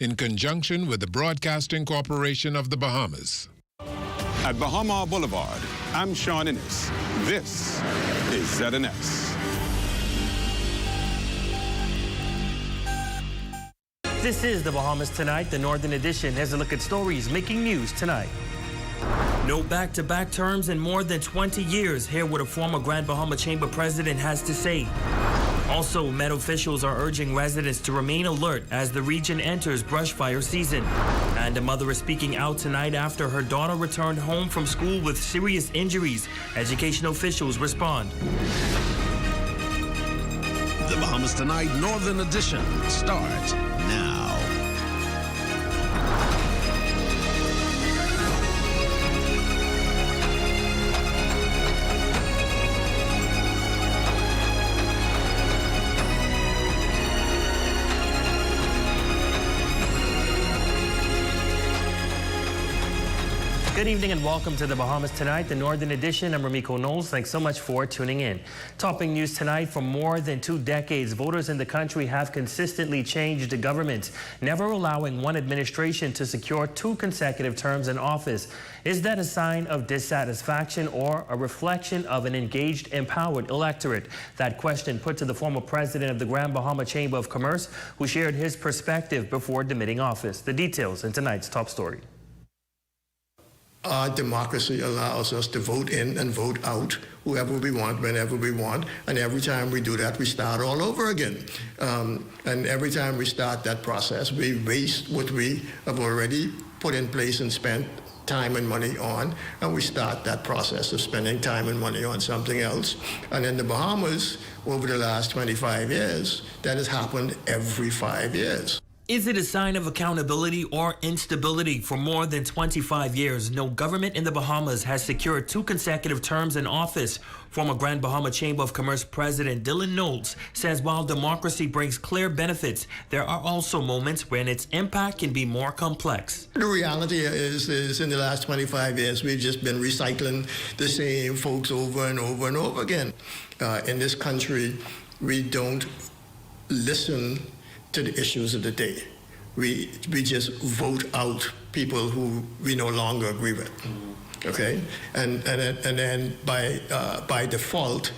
in conjunction with the Broadcasting Corporation of the Bahamas. At Bahama Boulevard, I'm Sean Innes. This is ZNS. This is the Bahamas Tonight, the Northern Edition. Here's a look at stories making news tonight. No back-to-back terms in more than 20 years. Hear what a former Grand Bahama Chamber president has to say. Also, Met officials are urging residents to remain alert as the region enters brush fire season. And a mother is speaking out tonight after her daughter returned home from school with serious injuries. Education officials respond. The Bahamas Tonight Northern Edition starts now. Good evening and welcome to the Bahamas Tonight, the Northern Edition. I'm Ramiko Knowles. Thanks so much for tuning in. Topping news tonight: for more than 2 decades, voters in the country have consistently changed the government, never allowing one administration to secure 2 consecutive terms in office. Is that a sign of dissatisfaction or a reflection of an engaged, empowered electorate? That question put to the former president of the Grand Bahama Chamber of Commerce, who shared his perspective before demitting office. The details in tonight's top story. Our democracy allows us to vote in and vote out whoever we want, whenever we want, and every time we do that, we start all over again. And every time we start that process, we waste what we have already put in place and spent time and money on, and we start that process of spending time and money on something else. And in the Bahamas, over the last 25 years, that has happened every 5 years. Is it a sign of accountability or instability? For more than 25 years, no government in the Bahamas has secured 2 consecutive terms in office. Former Grand Bahama Chamber of Commerce President Dylan Knowles says while democracy brings clear benefits, there are also moments when its impact can be more complex. The reality is in the last 25 years, we've just been recycling the same folks over and over and over again. In this country, we don't listen to the issues of the day. We just vote out people who we no longer agree with, okay? And then by default,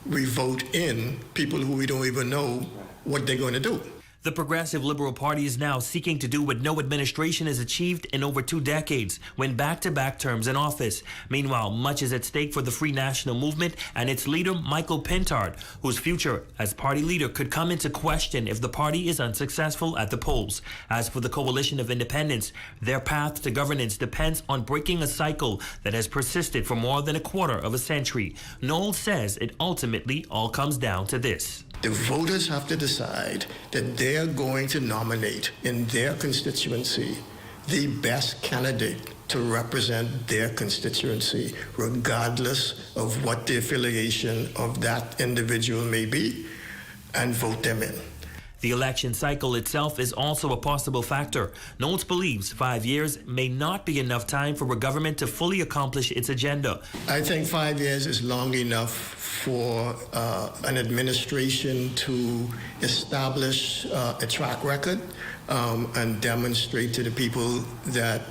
we vote in people who we don't even know what they're going to do. The Progressive Liberal Party is now seeking to do what no administration has achieved in over 2 decades, when back-to-back terms in office. Meanwhile, much is at stake for the Free National Movement and its leader, Michael Pintard, whose future as party leader could come into question if the party is unsuccessful at the polls. As for the Coalition of Independents, their path to governance depends on breaking a cycle that has persisted for more than a quarter of a century. Knowles says it ultimately all comes down to this. The voters have to decide that they're going to nominate in their constituency the best candidate to represent their constituency, regardless of what the affiliation of that individual may be, and vote them in. The election cycle itself is also a possible factor. Knowles believes 5 years may not be enough time for a government to fully accomplish its agenda. I think 5 years is long enough for an administration to establish a track record and demonstrate to the people that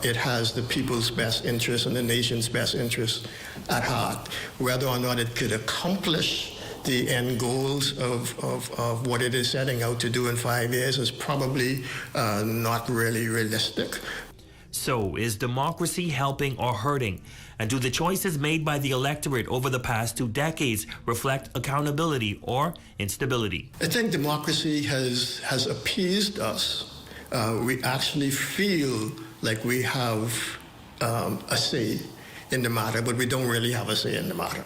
it has the people's best interest and the nation's best interest at heart. Whether or not it could accomplish the end goals of what it is setting out to do in 5 years is probably not really realistic. So, is democracy helping or hurting? And do the choices made by the electorate over the past 2 decades reflect accountability or instability? I think democracy has appeased us. We actually feel like we have a say in the matter, but we don't really have a say in the matter,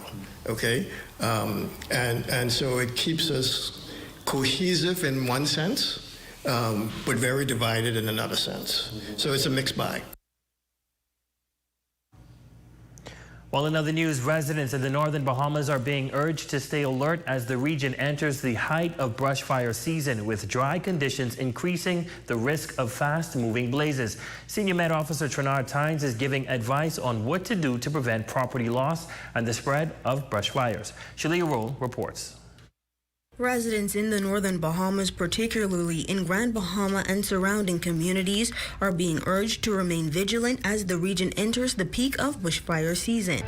okay? And so it keeps us cohesive in one sense, but very divided in another sense. So it's a mixed bag. While in other news, residents in the northern Bahamas are being urged to stay alert as the region enters the height of brush fire season, with dry conditions increasing the risk of fast-moving blazes. Senior Met Officer Trinard Tynes is giving advice on what to do to prevent property loss and the spread of brush fires. Shalia Roll reports. Residents in the northern Bahamas, particularly in Grand Bahama and surrounding communities, are being urged to remain vigilant as the region enters the peak of bushfire season,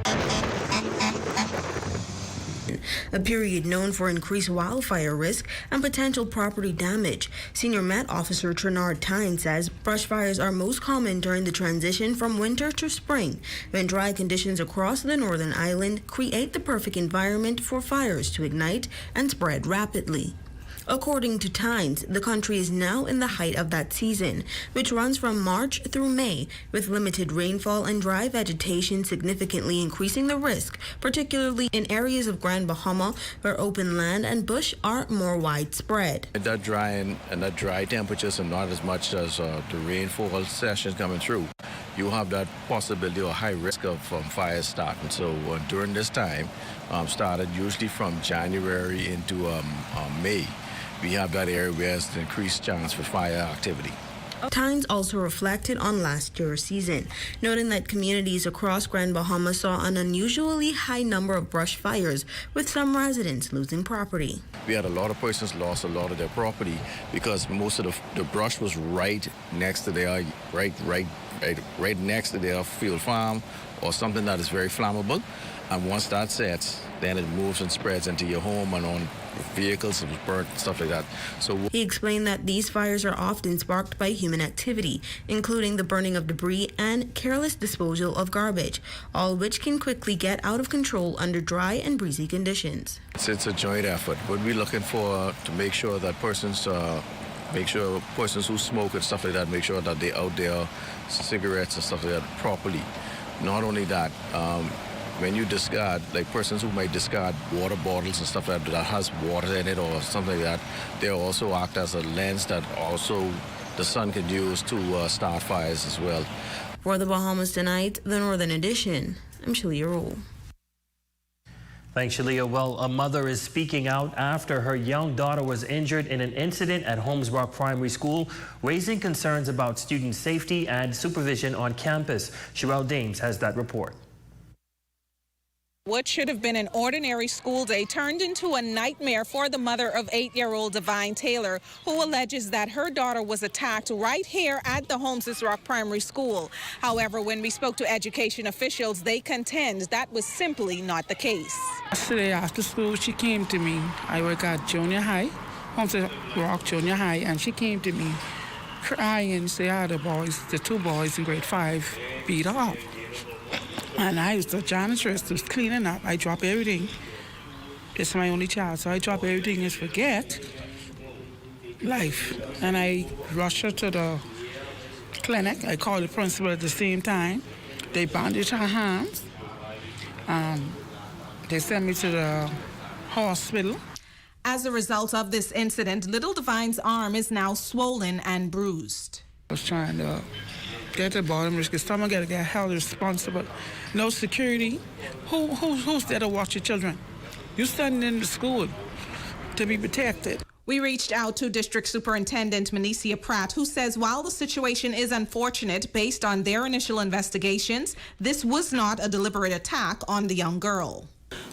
a period known for increased wildfire risk and potential property damage. Senior Met Officer Trinard Tyne says brush fires are most common during the transition from winter to spring, when dry conditions across the northern island create the perfect environment for fires to ignite and spread rapidly. According to Tynes, the country is now in the height of that season, which runs from March through May, with limited rainfall and dry vegetation significantly increasing the risk, particularly in areas of Grand Bahama where open land and bush are more widespread. That dry temperatures and not as much as the rainfall sessions coming through, you have that possibility or high risk of fires starting. So during this time, started usually from January into May, we have that area where there's an increased chance for fire activity. Tynes also reflected on last year's season, noting that communities across Grand Bahama saw an unusually high number of brush fires, with some residents losing property. We had a lot of persons lost a lot of their property because most of the brush was right next to their right next to their field farm or something that is very flammable. And once that sets, then it moves and spreads into your home and on vehicles, it was burnt, stuff like that. So he explained that these fires are often sparked by human activity, including the burning of debris and careless disposal of garbage, all which can quickly get out of control under dry and breezy conditions. It's a joint effort. What we're looking for to make sure that persons who smoke and stuff like that, make sure that they out there cigarettes and stuff like that properly. Not only that, when you discard, like persons who might discard water bottles and stuff like that has water in it or something like that, they also act as a lens that also the sun can use to start fires as well. For the Bahamas Tonight, the Northern Edition, I'm Shalia Rowe. Thanks, Shalia. Well, a mother is speaking out after her young daughter was injured in an incident at Holmes Rock Primary School, raising concerns about student safety and supervision on campus. Sherelle Dames has that report. What should have been an ordinary school day turned into a nightmare for the mother of 8-year-old Divine Taylor, who alleges that her daughter was attacked right here at the Holmes Rock Primary School. However, when we spoke to education officials, they contend that was simply not the case. Yesterday after school, she came to me. I work at junior high, Holmes Rock Junior High, and she came to me crying, saying the two boys in grade 5 beat her up. And I was the janitress, was cleaning up. I drop everything. It's my only child, so I drop everything and forget life. And I rush her to the clinic. I call the principal at the same time. They bandage her hands. They sent me to the hospital. As a result of this incident, little Divine's arm is now swollen and bruised. I was trying to get the bottom risk. Someone got to get held responsible. No security. Who's there to watch your children? You sending in the school to be protected. We reached out to District Superintendent Menicia Pratt, who says while the situation is unfortunate based on their initial investigations, this was not a deliberate attack on the young girl.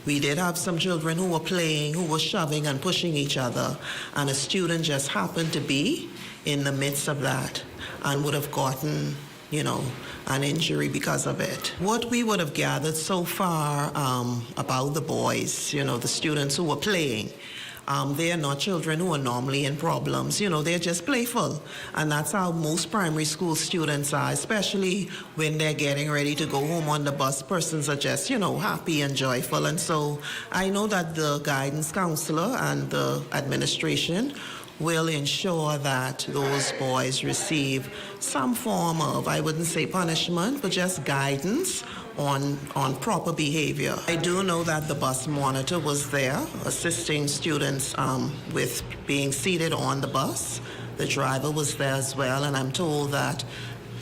We did have some children who were playing, who were shoving and pushing each other, and a student just happened to be in the midst of that and would have gotten, an injury because of it. What we would have gathered so far about the boys, the students who were playing, they are not children who are normally in problems. They're just playful. And that's how most primary school students are, especially when they're getting ready to go home on the bus. Persons are just, happy and joyful. And so I know that the guidance counselor and the administration will ensure that those boys receive some form of, I wouldn't say punishment, but just guidance on proper behavior. I do know that the bus monitor was there assisting students with being seated on the bus. The driver was there as well, and I'm told that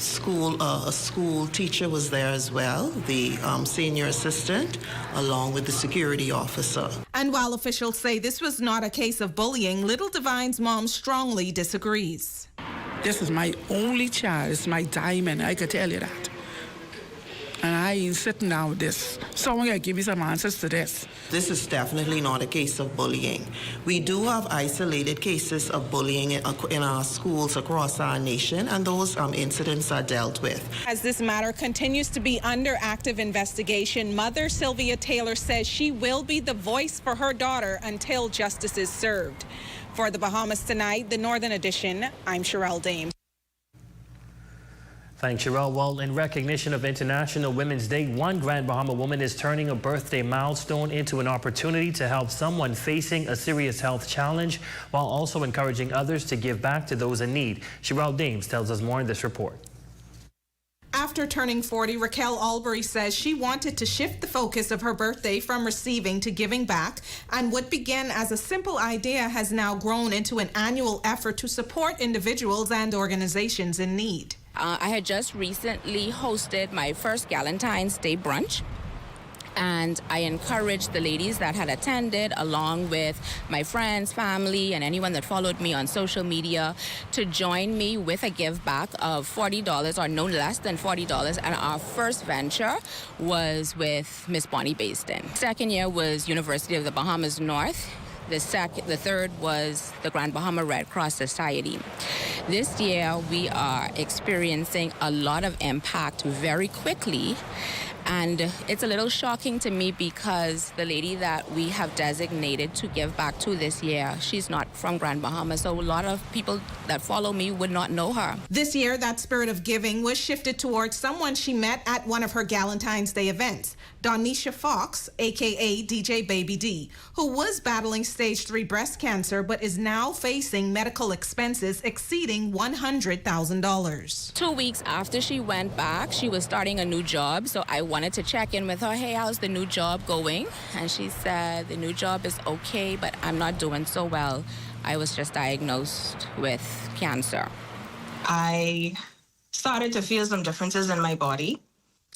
a school teacher was there as well, the senior assistant, along with the security officer. And while officials say this was not a case of bullying, little Divine's mom strongly disagrees. This is my only child. It's my diamond. I could tell you that. And I ain't sitting down with this. Someone gotta give me some answers to this. This is definitely not a case of bullying. We do have isolated cases of bullying in our schools across our nation, and those incidents are dealt with. As this matter continues to be under active investigation, Mother Sylvia Taylor says she will be the voice for her daughter until justice is served. For the Bahamas Tonight, the Northern Edition, I'm Sherelle Dames. Thanks, Sherelle. Well, in recognition of International Women's Day, one Grand Bahama woman is turning a birthday milestone into an opportunity to help someone facing a serious health challenge while also encouraging others to give back to those in need. Sherelle Dames tells us more in this report. After turning 40, Raquel Albury says she wanted to shift the focus of her birthday from receiving to giving back, and what began as a simple idea has now grown into an annual effort to support individuals and organizations in need. I had just recently hosted my first Galentine's Day brunch, and I encouraged the ladies that had attended, along with my friends, family, and anyone that followed me on social media, to join me with a give back of $40 or no less than $40. And our first venture was with Miss Bonnie Basden. Second year was University of the Bahamas North. The third was the Grand Bahama Red Cross Society. This year, we are experiencing a lot of impact very quickly. And it's a little shocking to me because the lady that we have designated to give back to this year, she's not from Grand Bahama, so a lot of people that follow me would not know her. This year, that spirit of giving was shifted towards someone she met at one of her Galentine's Day events, Donisha Fox, aka DJ Baby D, who was battling stage 3 breast cancer but is now facing medical expenses exceeding $100,000. 2 weeks after she went back, she was starting a new job, so I wanted to check in with her. Hey, how's the new job going? And she said, the new job is okay, but I'm not doing so well. I was just diagnosed with cancer. I started to feel some differences in my body.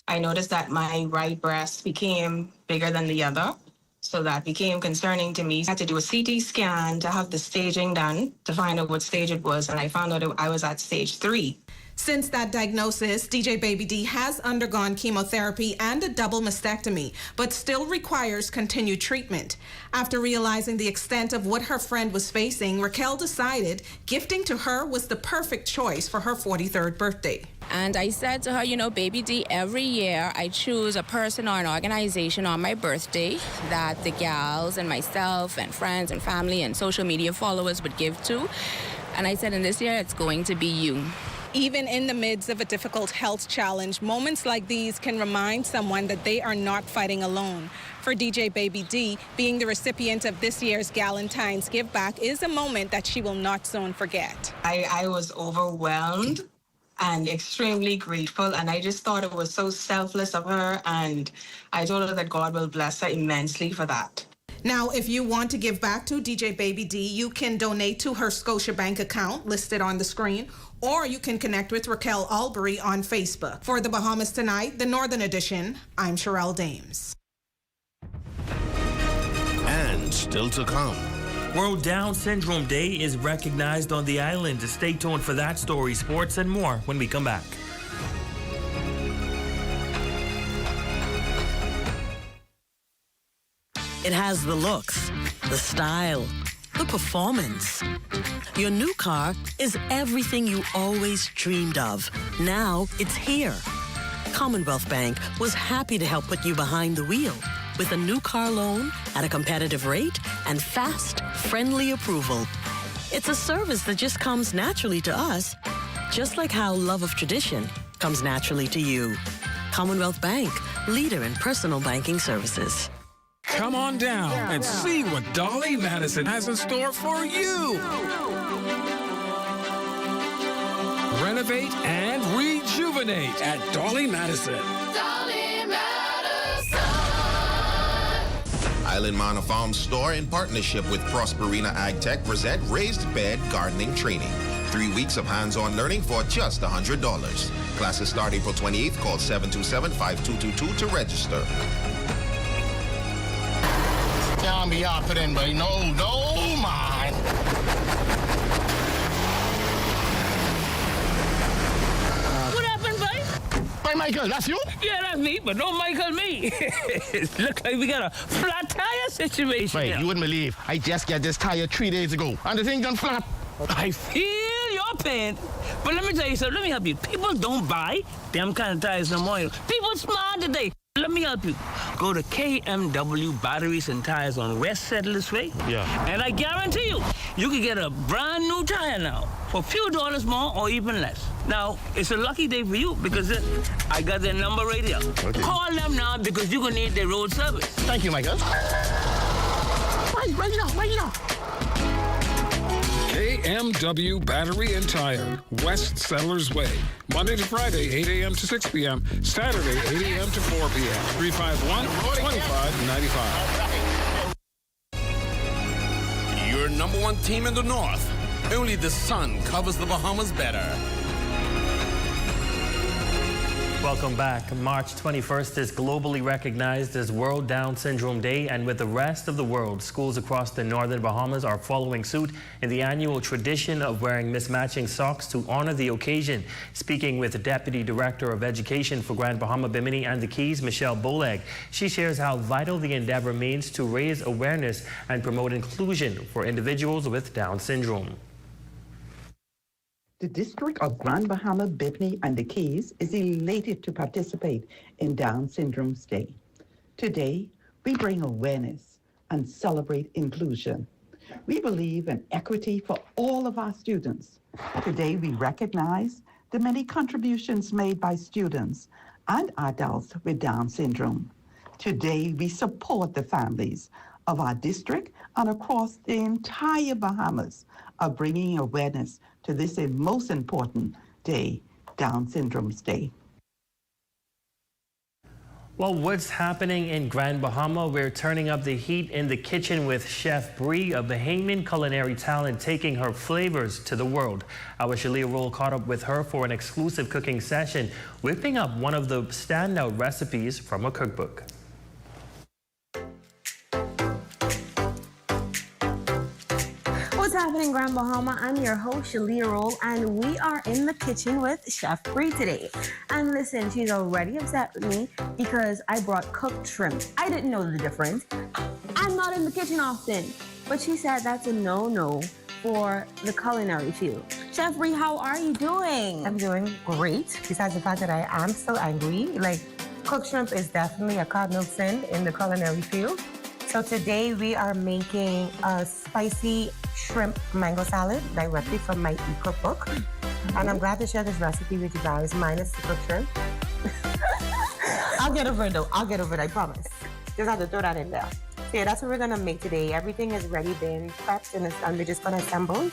I noticed that my right breast became bigger than the other, so that became concerning to me. I had to do a CT scan to have the staging done to find out what stage it was, and I found out I was at stage 3. Since that diagnosis, DJ Baby D has undergone chemotherapy and a double mastectomy, but still requires continued treatment. After realizing the extent of what her friend was facing, Raquel decided gifting to her was the perfect choice for her 43rd birthday. And I said to her, you know, Baby D, every year I choose a person or an organization on my birthday that the gals and myself and friends and family and social media followers would give to. And I said, and this year it's going to be you. Even in the midst of a difficult health challenge, moments like these can remind someone that they are not fighting alone. For DJ Baby D, being the recipient of this year's Galentine's Give Back is a moment that she will not soon forget. I was overwhelmed and extremely grateful, and I just thought it was so selfless of her, and I told her that God will bless her immensely for that. Now, if you want to give back to DJ Baby D, you can donate to her Scotiabank account listed on the screen, or you can connect with Raquel Albury on Facebook. For the Bahamas Tonight, the Northern Edition, I'm Sherelle Dames. And still to come. World Down Syndrome Day is recognized on the island. Stay tuned for that story, sports, and more when we come back. It has the looks, the style, the performance. Your new car is everything you always dreamed of. Now it's here. Commonwealth Bank was happy to help put you behind the wheel with a new car loan at a competitive rate and fast, friendly approval. It's a service that just comes naturally to us, just like how love of tradition comes naturally to you. Commonwealth Bank, leader in personal banking services. Come on down and see what Dolly Madison has in store for you. Renovate and rejuvenate at Dolly Madison. Dolly Madison. Island Manor Farm Store, in partnership with Prosperina AgTech, present Raised Bed Gardening Training. 3 weeks of hands-on learning for just $100. Classes start April 28th. Call 727-5222 to register. Can't be happening, boy. No, man. What happened, boy? Boy, Michael, that's you? Yeah, that's me, but don't Michael me. Looks like we got a flat tire situation. Right, here. you wouldn't believe. I just got this tire 3 days ago, and the thing done flat. I feel your pain. But let me tell you something. Let me help you. People don't buy them kind of tires no more. People smart today. Let me help you. Go to KMW Batteries and Tires on West Settlers Way. Yeah. And I guarantee you can get a brand new tire now for a few dollars more or even less. Now, it's a lucky day for you because I got their number right here. Okay. Call them now because you're going to need their road service. Thank you, Michael. Right now. KMW Battery and Tire, West Settlers Way. Monday to Friday, 8 a.m. to 6 p.m. Saturday, 8 a.m. to 4 p.m. 351-2595. Your number one team in the North. Only the sun covers the Bahamas better. Welcome back. March 21st is globally recognized as World Down Syndrome Day, and with the rest of the world, schools across the northern Bahamas are following suit in the annual tradition of wearing mismatching socks to honor the occasion. Speaking with the Deputy Director of Education for Grand Bahama, Bimini and the Keys, Michelle Boleg, she shares how vital the endeavor means to raise awareness and promote inclusion for individuals with Down syndrome. The District of Grand Bahama, Bimini, and the Keys is elated to participate in Down Syndrome Day. Today, we bring awareness and celebrate inclusion. We believe in equity for all of our students. Today, we recognize the many contributions made by students and adults with Down syndrome. Today, we support the families of our district and across the entire Bahamas of bringing awareness to this most important day, Down Syndrome Day. Well, what's happening in Grand Bahama? We're turning up the heat in the kitchen with Chef Bree, a Bahamian culinary talent, taking her flavors to the world. Our Shalia Roll caught up with her for an exclusive cooking session, whipping up one of the standout recipes from a cookbook. What's happening, Grand Bahama? I'm your host, Shalia Roll, and we are in the kitchen with Chef Bree today. And listen, she's already upset with me because I brought cooked shrimp. I didn't know the difference. I'm not in the kitchen often, but she said that's a no-no for the culinary field. Chef Bree, how are you doing? I'm doing great, besides the fact that I am still angry. Like, cooked shrimp is definitely a cardinal sin in the culinary field. So today we are making a spicy shrimp mango salad directly from my e-cookbook. And I'm glad to share this recipe with you guys, minus the cooked shrimp. I'll get over it though, I promise. Just have to throw that in there. So yeah, that's what we're gonna make today. Everything has already been prepped and we're just gonna assemble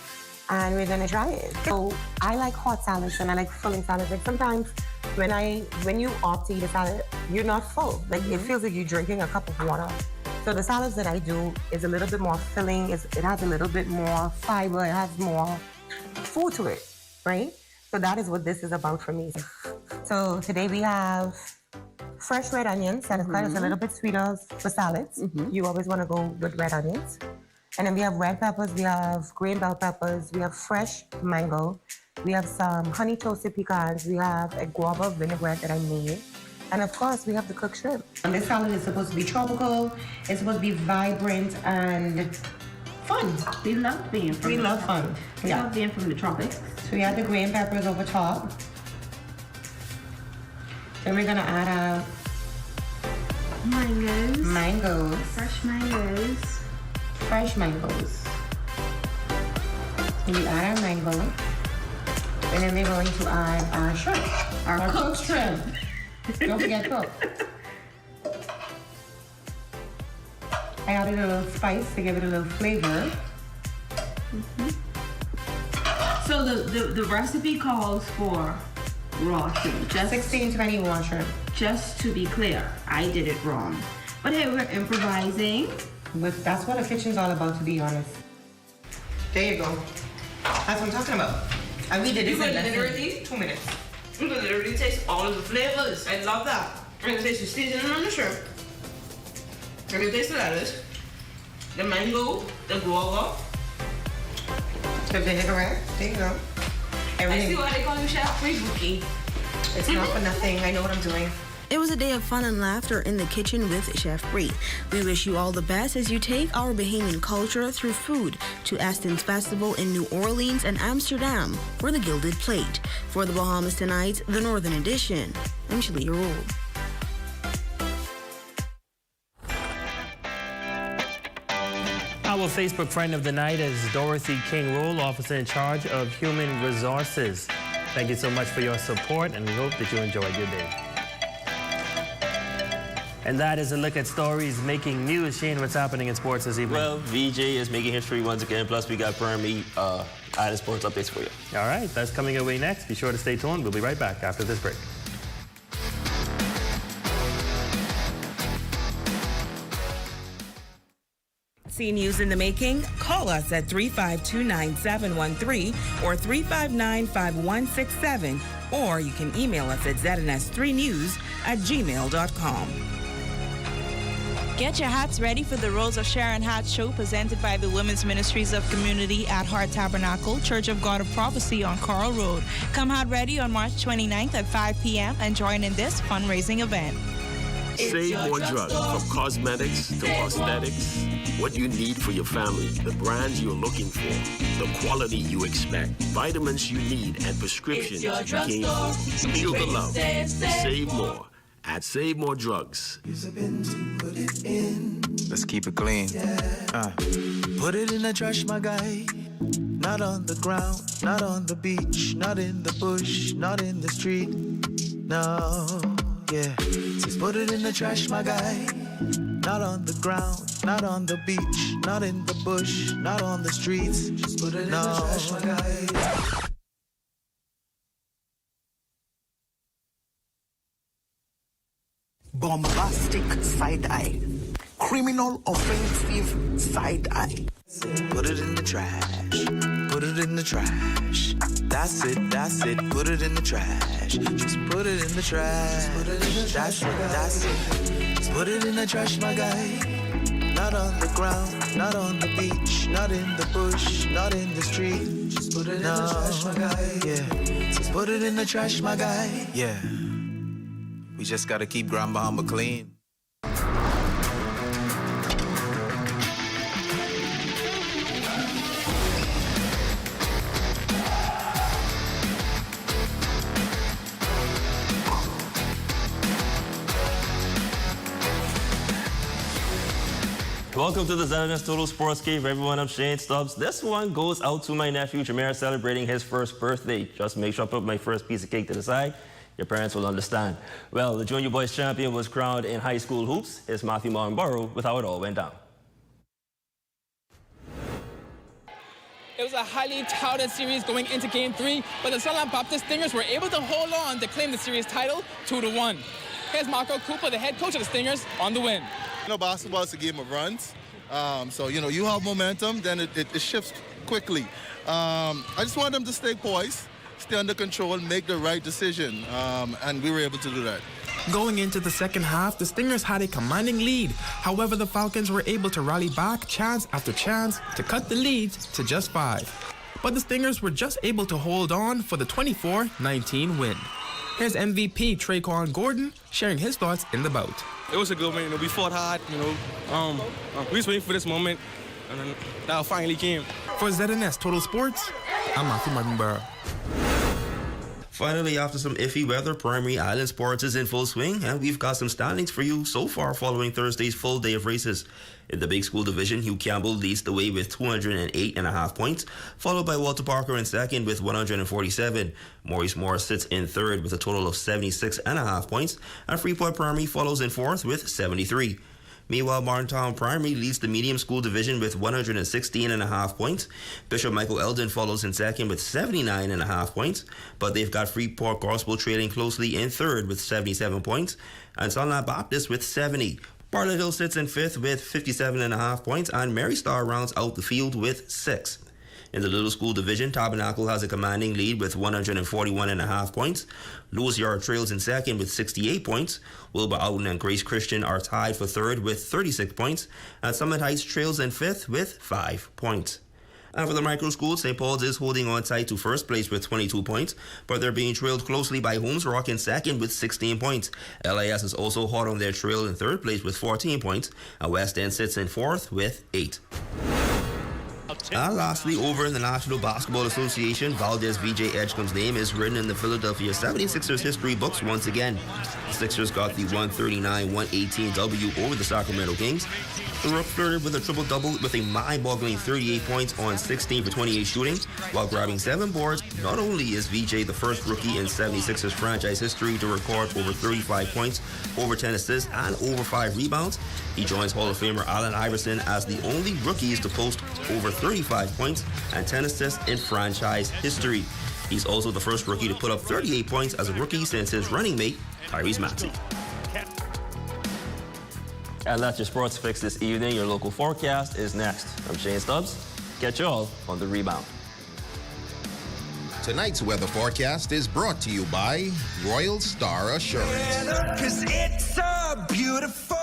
and we're gonna try it. So I like hot salads and I like filling salads. Like sometimes when you opt to eat a salad, you're not full. Like it feels like you're drinking a cup of water. So the salads that I do is a little bit more filling. It has a little bit more fiber. It has more food to it, right? So that is what this is about for me. So today we have fresh red onions. That is quite a little bit sweeter for salads. You always want to go with red onions. And then we have red peppers. We have green bell peppers. We have fresh mango. We have some honey toasted pecans. We have a guava vinaigrette that I made. And of course, we have the cooked shrimp. And this salad is supposed to be tropical. It's supposed to be vibrant and fun. We love being from We love fun. We love being from the tropics. So we add the green peppers over top. Then we're gonna add our mangoes. Fresh mangoes. Fresh mangoes. So we add our mango. And then we're going to add our shrimp. Our cooked shrimp. Don't forget cook. I added a little spice to give it a little flavor. So the recipe calls for raw shrimp. Just 16-20 raw shrimp. Just to be clear, I did it wrong. But hey, we're improvising. But that's what a kitchen's all about, to be honest. There you go. That's what I'm talking about. And we did this in literally 2 minutes. You can literally taste all of the flavors. I love that. You can taste the seasoning on the shrimp. You can taste the lettuce, the mango, the guava, the vinaigrette. There you go. Everything. I see why they call you Chef Bree. It's not for nothing. I know what I'm doing. It was a day of fun and laughter in the kitchen with Chef Bree. We wish you all the best as you take our Bahamian culture through food to Aston's Festival in New Orleans and Amsterdam for the Gilded Plate. For the Bahamas Tonight, the Northern Edition, I'm Shalia Rule. Our Facebook friend of the night is Dorothy King Roll, Officer in Charge of Human Resources. Thank you so much for your support, and we hope that you enjoyed your day. And that is a look at stories making news. Shane, what's happening in sports this evening? Well, VJ is making history once again, plus we got Permy added sports updates for you. All right, that's coming your way next. Be sure to stay tuned. We'll be right back after this break. See news in the making? Call us at 352-9713 or 359-5167, or you can email us at zns3news@gmail.com. Get your hats ready for the Rose of Sharon Hat Show presented by the Women's Ministries of Community at Heart Tabernacle, Church of God of Prophecy on Coral Road. Come hat ready on March 29th at 5 p.m. and join in this fundraising event. Save more drugs, from cosmetics to prosthetics. What you need for your family, the brands you're looking for, the quality you expect, vitamins you need, and prescriptions you gain. Feel the love. Save more at Save More Drugs. Let's keep it clean. Put it in the trash, my guy. Not on the ground, not on the beach, not in the bush, not in the street. No, yeah. Just put it in the trash, my guy. Not on the ground, not on the beach, not in the bush, not on the streets. Just put it in the trash, my guy. Bombastic side eye. Criminal offensive side eye. Put it in the trash. Put it in the trash. That's it, that's it. Put it in the trash. Just put it in the trash. That's it, that's it. Just put it in the trash, my guy. Not on the ground, not on the beach, not in the bush, not in the street. Just put it in the trash, my guy. Yeah. Just put it in the trash, my guy. Yeah. We just gotta keep Grand Bahama clean. Welcome to the ZNS Total Sports Cave, everyone. I'm Shane Stubbs. This one goes out to my nephew, Jameer, celebrating his first birthday. Just make sure I put my first piece of cake to the side. Your parents will understand. Well, the Junior Boys champion was crowned in high school hoops. It's Matthew Martinborough with how it all went down. It was a highly touted series going into Game 3, but the Sunland Baptist Stingers were able to hold on to claim the series title 2-1. Here's Marco Cooper, the head coach of the Stingers, on the win. You know, basketball is a game of runs. So, you know, you have momentum, then it shifts quickly. I just want them to stay poised, stay under control, make the right decision, and we were able to do that. Going into the second half, the Stingers had a commanding lead. However, the Falcons were able to rally back chance after chance to cut the lead to just 5. But the Stingers were just able to hold on for the 24-19 win. Here's MVP Traquan Gordon sharing his thoughts in the bout. It was a good win. You know, we fought hard. You know, we was waiting for this moment, and then that finally came. For ZNS Total Sports, I'm Matthew Martinborough. Finally, after some iffy weather, Primary Island Sports is in full swing, and we've got some standings for you so far following Thursday's full day of races. In the Big School Division, Hugh Campbell leads the way with 208.5 points, followed by Walter Parker in second with 147. Maurice Morris sits in third with a total of 76.5 points, and Freeport Primary follows in fourth with 73. Meanwhile, Martintown Primary leads the Medium School Division with 116.5 points. Bishop Michael Eldon follows in second with 79.5 points, but they've got Freeport Gospel trailing closely in third with 77 points, and Sunland Baptist with 70. Bartlett Hill sits in fifth with 57.5 points, and Mary Star rounds out the field with 6. In the Little School Division, Tabernacle has a commanding lead with 141.5 points. Lewis Yard trails in second with 68 points. Wilbur Outen and Grace Christian are tied for third with 36 points. And Summit Heights trails in fifth with 5 points. And for the micro schools, St. Paul's is holding on tight to first place with 22 points, but they're being trailed closely by Holmes Rock in second with 16 points. LIS is also hot on their trail in third place with 14 points, and West End sits in fourth with 8. And lastly, over in the National Basketball Association, Valdez VJ Edgecombe's name is written in the Philadelphia 76ers history books once again. The Sixers got the 139-118 W over the Sacramento Kings. The Rook flirted with a triple-double with a mind-boggling 38 points on 16 for 28 shooting, while grabbing 7 boards. Not only is VJ the first rookie in 76ers franchise history to record over 35 points, over 10 assists, and over 5 rebounds, he joins Hall of Famer Allen Iverson as the only rookies to post over 35 points and 10 assists in franchise history. He's also the first rookie to put up 38 points as a rookie since his running mate, Tyrese Maxey. And that's your sports fix this evening. Your local forecast is next. I'm Shane Stubbs. Catch you all on The Rebound. Tonight's weather forecast is brought to you by Royal Star Assurance. 'Cause it's so beautiful.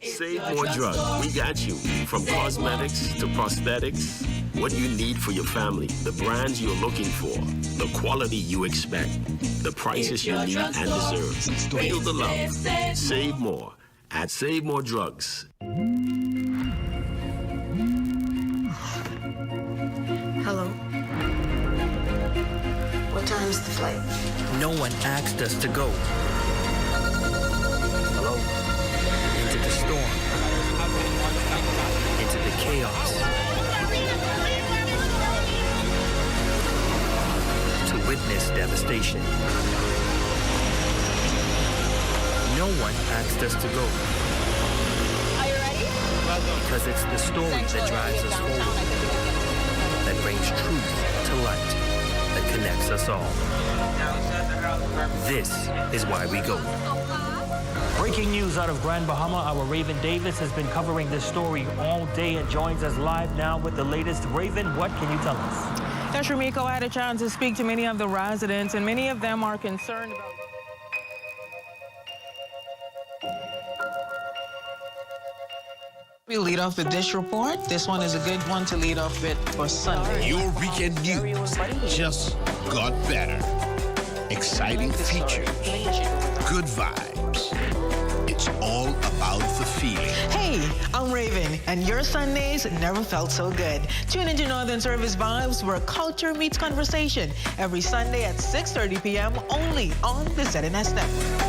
Save more drugs. We got you. From cosmetics to prosthetics. What you need for your family. The brands you're looking for. The quality you expect. The prices you need and deserve. Feel the love. Save more at Save More Drugs. Hello. What time is the flight? No one asked us to go. Hello? Into the storm. Into the chaos. To witness devastation. No one asked us to go. Are you ready? Because it's the story that drives us forward. That brings truth to light. That connects us all. This is why we go. Breaking news out of Grand Bahama. Our Raven Davis has been covering this story all day and joins us live now with the latest. Raven, what can you tell us? Yes, Rumiko, I had a chance to speak to many of the residents, and many of them are concerned about... We lead off with this report. This one is a good one to lead off with for Sunday. Your weekend news just got better. Exciting features, good vibes. It's all about the feeling. Hey, I'm Raven, and your Sundays never felt so good. Tune into Northern Service Vibes, where culture meets conversation, every Sunday at 6:30 p.m. only on the ZNS Network.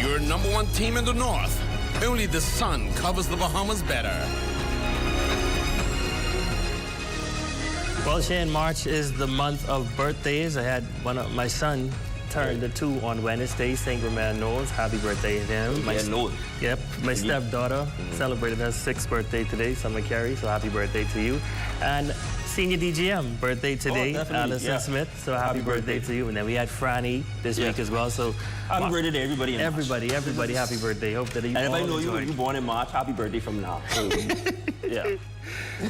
Your number one team in the North. Only the sun covers the Bahamas better. Well, Shane, March is the month of birthdays. I had my son turned the 2 on Wednesday. St. Germain knows. Happy birthday to him. Yep. My stepdaughter celebrated her 6th birthday today, Summer Carey. So happy birthday to you. And Senior DGM birthday today, Allison Smith. So happy birthday to you. And then we had Franny this week as well. So happy birthday to everybody in March. Everybody, happy birthday. Hope that you everybody know you born in March. Happy birthday from now. Yeah.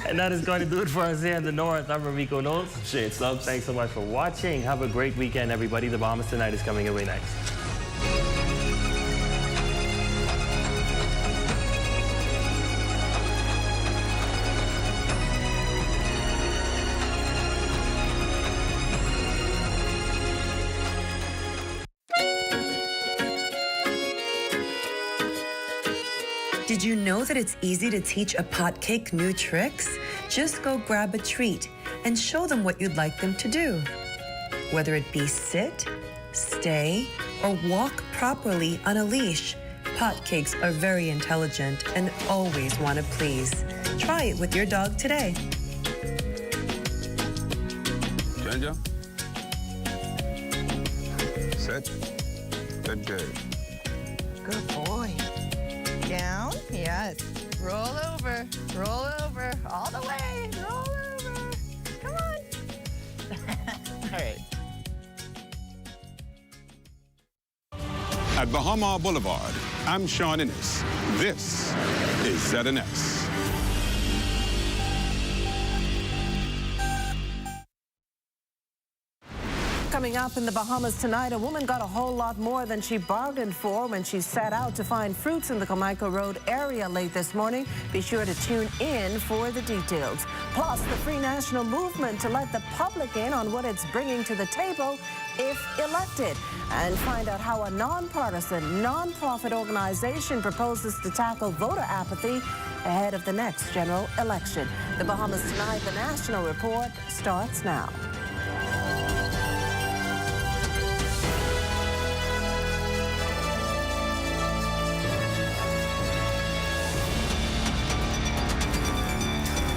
And that is going to do it for us here in the North. I'm Rumiko Knowles. Shane Stubbs. Thanks so much for watching. Have a great weekend, everybody. The Bahamas Tonight is coming away next. Did you know that it's easy to teach a pot cake new tricks? Just go grab a treat and show them what you'd like them to do. Whether it be sit, stay, or walk properly on a leash. Potcakes are very intelligent and always want to please. Try it with your dog today. Ginger. Set. Good girl. Good boy. Down. Yes. Roll over. Roll over. All the way. Roll over. Come on. All right. At Bahama Boulevard, I'm Sean Innes. This is ZNS. Coming up in the Bahamas tonight, a woman got a whole lot more than she bargained for when she set out to find fruits in the Carmichael Road area late this morning. Be sure to tune in for the details. Plus, the Free National Movement to let the public in on what it's bringing to the table if elected. And find out how a nonpartisan, non-profit organization proposes to tackle voter apathy ahead of the next general election. The Bahamas tonight, the National Report starts now.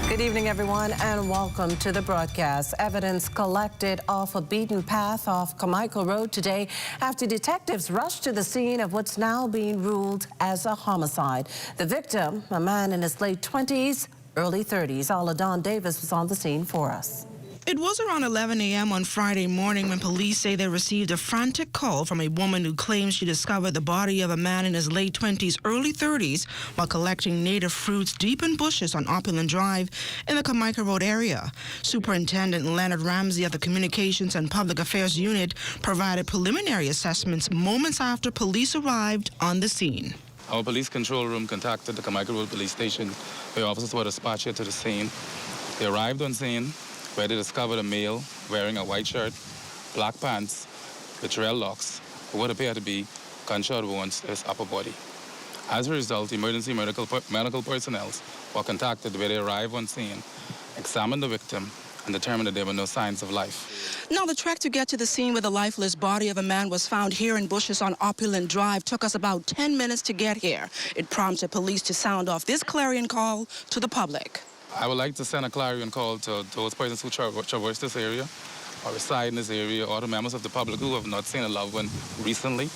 Good evening, everyone, and welcome to the broadcast. Evidence collected off a beaten path off Carmichael Road today after detectives rushed to the scene of what's now being ruled as a homicide. The victim, a man in his late 20s, early 30s. Aladon Davis was on the scene for us. It was around 11 a.m. on Friday morning when police say they received a frantic call from a woman who claims she discovered the body of a man in his late 20s, early 30s while collecting native fruits deep in bushes on Opulent Drive in the Carmichael Road area. Superintendent Leonard Ramsey of the Communications and Public Affairs Unit provided preliminary assessments moments after police arrived on the scene. Our police control room contacted the Carmichael Road Police Station, where officers were dispatched to the scene. They arrived on scene, where they discovered a male wearing a white shirt, black pants, with dreadlocks, who would appear to be gunshot wounds to his upper body. As a result, emergency medical personnel were contacted where they arrived on scene, examined the victim, and determined that there were no signs of life. Now, the trek to get to the scene where the lifeless body of a man was found here in bushes on Opulent Drive took us about 10 minutes to get here. It prompted police to sound off this clarion call to the public. I would like to send a clarion call to those persons who traverse this area or reside in this area, or to members of the public who have not seen a loved one recently,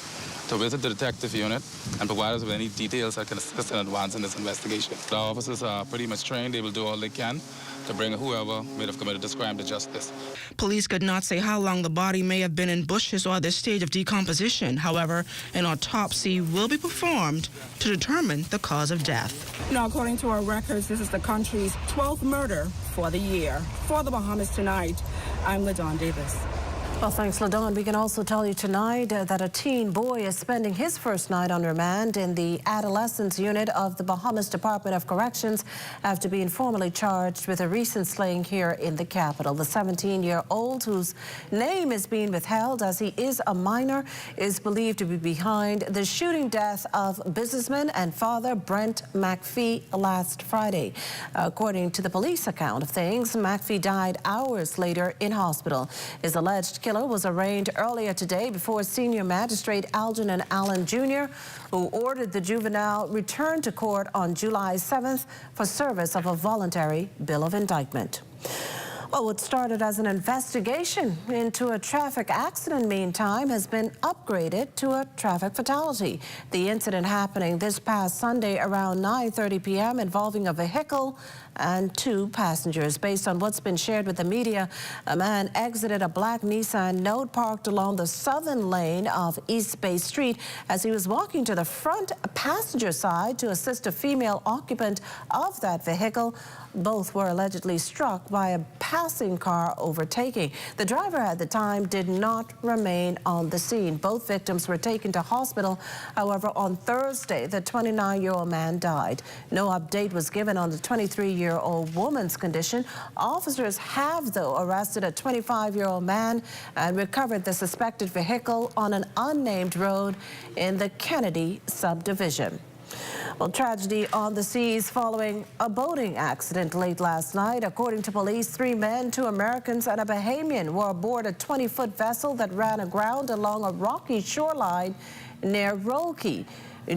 to visit the detective unit and provide us with any details that can assist in advancing this investigation. The officers are pretty much trained. They will do all they can to bring whoever may have committed this crime to justice. Police could not say how long the body may have been in bushes or the stage of decomposition. However, an autopsy will be performed to determine the cause of death. Now, according to our records, this is the country's 12th murder for the year. For the Bahamas Tonight, I'm LaDawn Davis. Well, thanks, LaDawn. We can also tell you tonight that a teen boy is spending his first night on remand in the adolescence unit of the Bahamas Department of Corrections after being formally charged with a recent slaying here in the capital. The 17-year-old, whose name is being withheld as he is a minor, is believed to be behind the shooting death of businessman and father Brent McPhee last Friday. According to the police account of things, McPhee died hours later in hospital. His alleged killer was arraigned earlier today before senior magistrate Algernon Allen Jr., who ordered the juvenile returned to court on July 7th for service of a voluntary bill of indictment. Well, what started as an investigation into a traffic accident, meantime, has been upgraded to a traffic fatality. The incident happening this past Sunday around 9:30 p.m. involving a vehicle and 2 passengers. Based on what's been shared with the media, a man exited a black Nissan Note parked along the southern lane of East Bay Street as he was walking to the front passenger side to assist a female occupant of that vehicle. Both were allegedly struck by a passing car overtaking. The driver at the time did not remain on the scene. Both victims were taken to hospital. However, on Thursday, the 29-year-old man died. No update was given on the 23-year-old woman's condition. Officers have, though, arrested a 25-year-old man and recovered the suspected vehicle on an unnamed road in the Kennedy subdivision. Well, tragedy on the seas following a boating accident late last night. According to police, 3 men, 2 Americans, and a Bahamian were aboard a 20-foot vessel that ran aground along a rocky shoreline near Roki.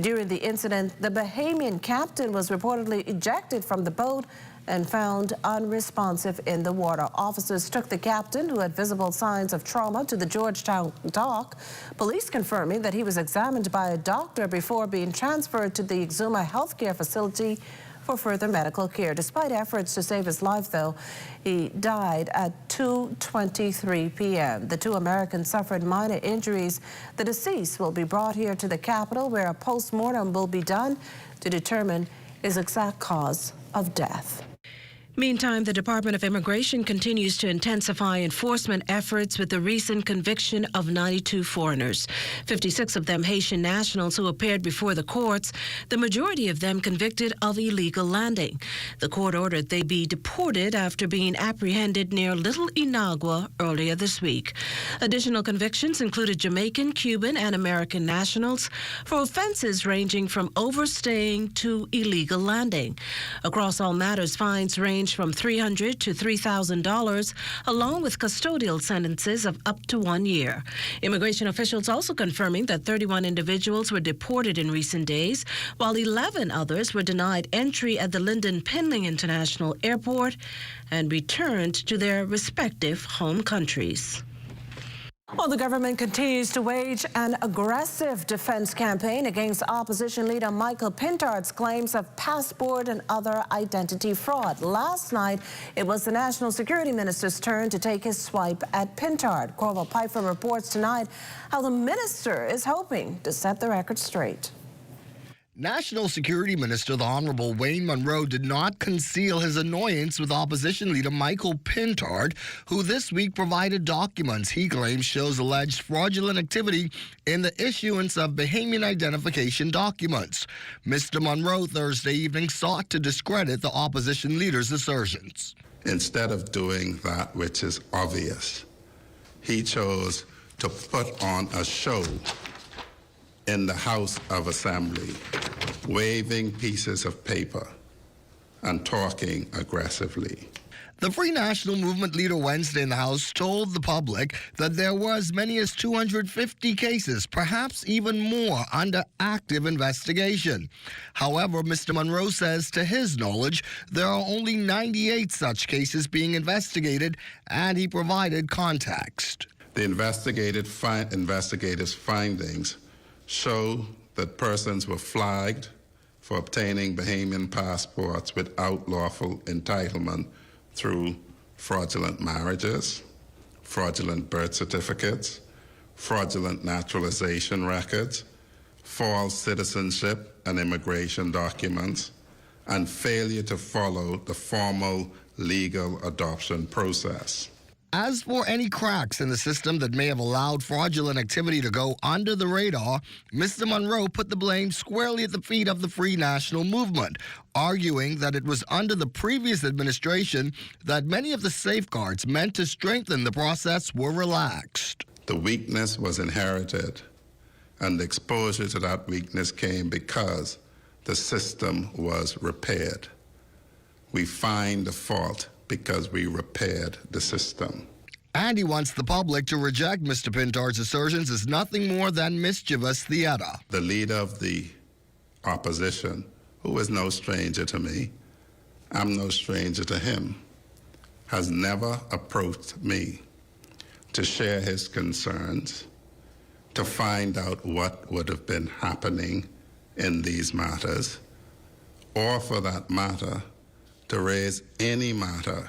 During the incident, the Bahamian captain was reportedly ejected from the boat and found unresponsive in the water. Officers took the captain, who had visible signs of trauma, to the Georgetown dock. Police confirming that he was examined by a doctor before being transferred to the Exuma healthcare facility for further medical care. Despite efforts to save his life, though, he died at 2:23 p.m. The 2 Americans suffered minor injuries. The deceased will be brought here to the Capitol, where a post-mortem will be done to determine his exact cause of death. Meantime, the Department of Immigration continues to intensify enforcement efforts with the recent conviction of 92 foreigners, 56 of them Haitian nationals who appeared before the courts, the majority of them convicted of illegal landing. The court ordered they be deported after being apprehended near Little Inagua earlier this week. Additional convictions included Jamaican, Cuban, and American nationals for offenses ranging from overstaying to illegal landing. Across all matters, fines range from $300 to $3,000, along with custodial sentences of up to 1 year. Immigration officials also confirming that 31 individuals were deported in recent days, while 11 others were denied entry at the Lyndon Pinling International Airport and returned to their respective home countries. Well, the government continues to wage an aggressive defense campaign against opposition leader Michael Pintard's claims of passport and other identity fraud. Last night, it was the National Security Minister's turn to take his swipe at Pintard. Corval Piper reports tonight how the minister is hoping to set the record straight. National Security Minister, the Honorable Wayne Munro, did not conceal his annoyance with opposition leader Michael Pintard, who this week provided documents he claims shows alleged fraudulent activity in the issuance of Bahamian identification documents. Mr. Munro Thursday evening sought to discredit the opposition leader's assertions. Instead of doing that which is obvious, he chose to put on a show in the House of Assembly, waving pieces of paper and talking aggressively. The Free National Movement leader Wednesday in the House told the public that there were as many as 250 cases, perhaps even more, under active investigation. However, Mr. Munro says to his knowledge, there are only 98 such cases being investigated, and he provided context. The investigators' findings show that persons were flagged for obtaining Bahamian passports without lawful entitlement through fraudulent marriages, fraudulent birth certificates, fraudulent naturalization records, false citizenship and immigration documents, and failure to follow the formal legal adoption process. As for any cracks in the system that may have allowed fraudulent activity to go under the radar, Mr. Munro put the blame squarely at the feet of the Free National Movement, arguing that it was under the previous administration that many of the safeguards meant to strengthen the process were relaxed. The weakness was inherited, and the exposure to that weakness came because the system was repaired. We find the fault because we repaired the system. And he wants the public to reject Mr. Pintard's assertions as nothing more than mischievous theater. The leader of the opposition, who is no stranger to me, I'm no stranger to him, has never approached me to share his concerns, to find out what would have been happening in these matters, or for that matter, to raise any matter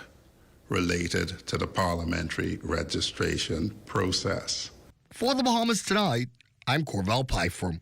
related to the parliamentary registration process. For the Bahamas Tonight, I'm Corval Piper.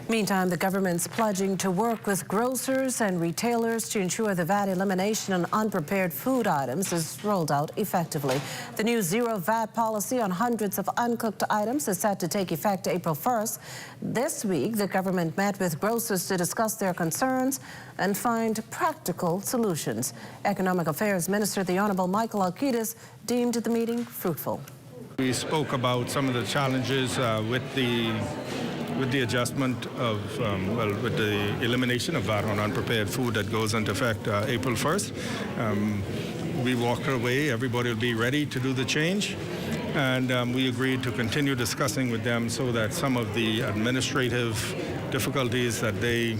Meantime, the government's pledging to work with grocers and retailers to ensure the VAT elimination on unprepared food items is rolled out effectively. The new zero VAT policy on hundreds of uncooked items is set to take effect April 1st. This week, the government met with grocers to discuss their concerns and find practical solutions. Economic Affairs Minister, the Honorable Michael Alcides, deemed the meeting fruitful. We spoke about some of the challenges with the with the adjustment of, with the elimination of VAT on unprepared food that goes into effect April 1st, we walked away. Everybody will be ready to do the change. And we agreed to continue discussing with them so that some of the administrative difficulties that they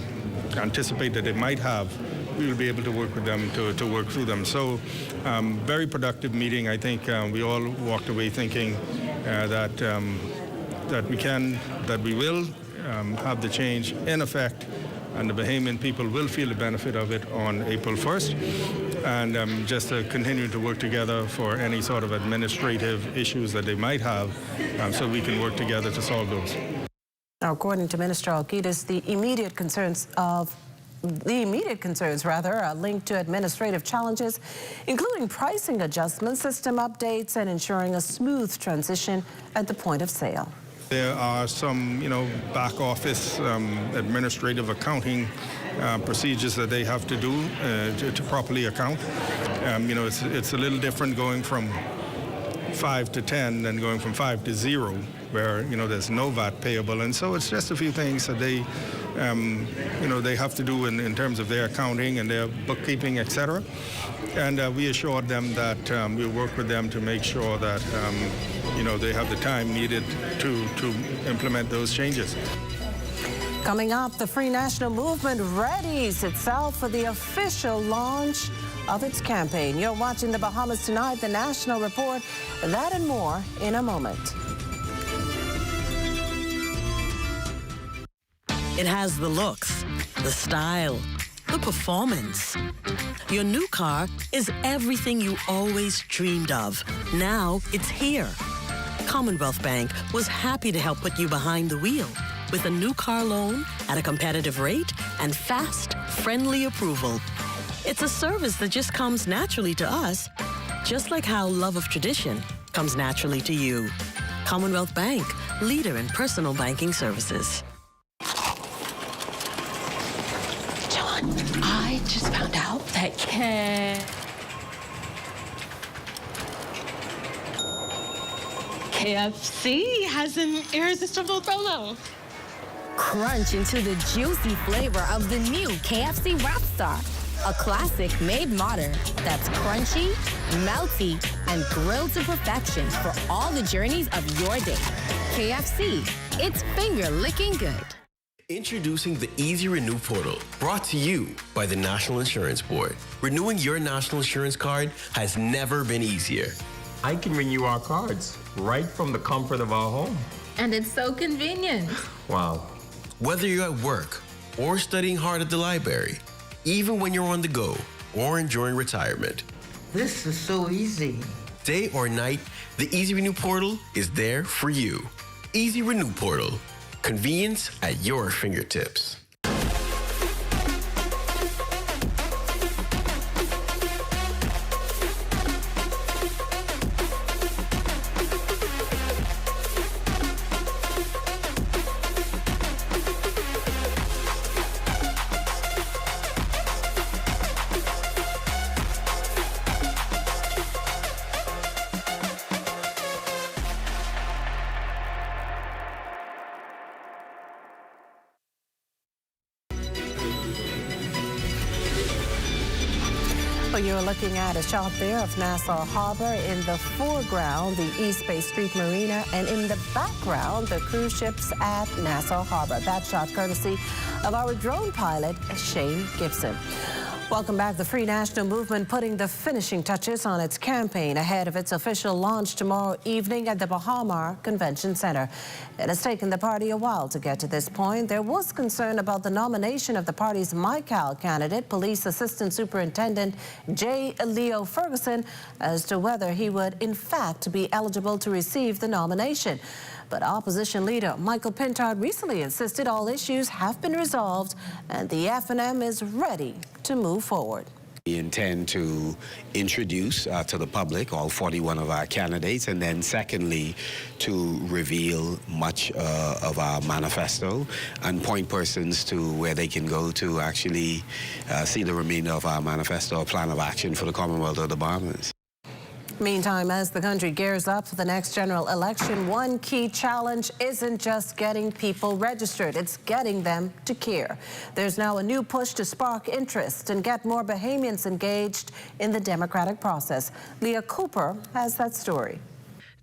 anticipate that they might have, we will be able to work with them to work through them. So very productive meeting. I think we all walked away thinking that we will have the change in effect, and the Bahamian people will feel the benefit of it on April 1st. And just to continue to work together for any sort of administrative issues that they might have, so we can work together to solve those. Now, according to Minister Alquitas, the immediate concerns are linked to administrative challenges, including pricing adjustments, system updates, and ensuring a smooth transition at the point of sale. There are some, back office administrative accounting procedures that they have to do to properly account. It's a little different going from 5 to 10 than going from 5 to 0, where there's no VAT payable, and so it's just a few things that they they have to do in terms of their accounting and their bookkeeping, etc. And we assured them that we'll work with them to make sure that they have the time needed to implement those changes. Coming up, the Free National Movement readies itself for the official launch of its campaign. You're watching the Bahamas Tonight, the National Report. That and more in a moment. It has the looks, the style, the performance. Your new car is everything you always dreamed of. Now it's here. Commonwealth Bank was happy to help put you behind the wheel with a new car loan at a competitive rate and fast, friendly approval. It's a service that just comes naturally to us, just like how love of tradition comes naturally to you. Commonwealth Bank, leader in personal banking services. John, I just found out that KFC has an irresistible promo. Crunch into the juicy flavor of the new KFC Wrap Star, a classic made modern that's crunchy, melty, and grilled to perfection for all the journeys of your day. KFC, it's finger-licking good. Introducing the Easy Renew portal, brought to you by the National Insurance Board. Renewing your national insurance card has never been easier. I can renew our cards right from the comfort of our home. And it's so convenient. Wow. Whether you're at work or studying hard at the library, even when you're on the go or enjoying retirement. This is so easy. Day or night, the Easy Renew portal is there for you. Easy Renew portal. Convenience at your fingertips. What you're looking at a shot there of Nassau Harbor. In the foreground, the East Bay Street Marina, and in the background, the cruise ships at Nassau Harbor. That shot courtesy of our drone pilot, Shane Gibson. Welcome back. The Free National Movement putting the finishing touches on its campaign ahead of its official launch tomorrow evening at the Bahamar Convention Center. It has taken the party a while to get to this point. There was concern about the nomination of the party's MyCal candidate, Police Assistant Superintendent J. Leo Ferguson, as to whether he would in fact be eligible to receive the nomination. But opposition leader Michael Pintard recently insisted all issues have been resolved and the F&M is ready to move forward. We intend to introduce to the public all 41 of our candidates, and then secondly, to reveal much of our manifesto and point persons to where they can go to actually see the remainder of our manifesto or plan of action for the Commonwealth of the Bahamas. Meantime, as the country gears up for the next general election, one key challenge isn't just getting people registered, it's getting them to care. There's now a new push to spark interest and get more Bahamians engaged in the democratic process. Leah Cooper has that story.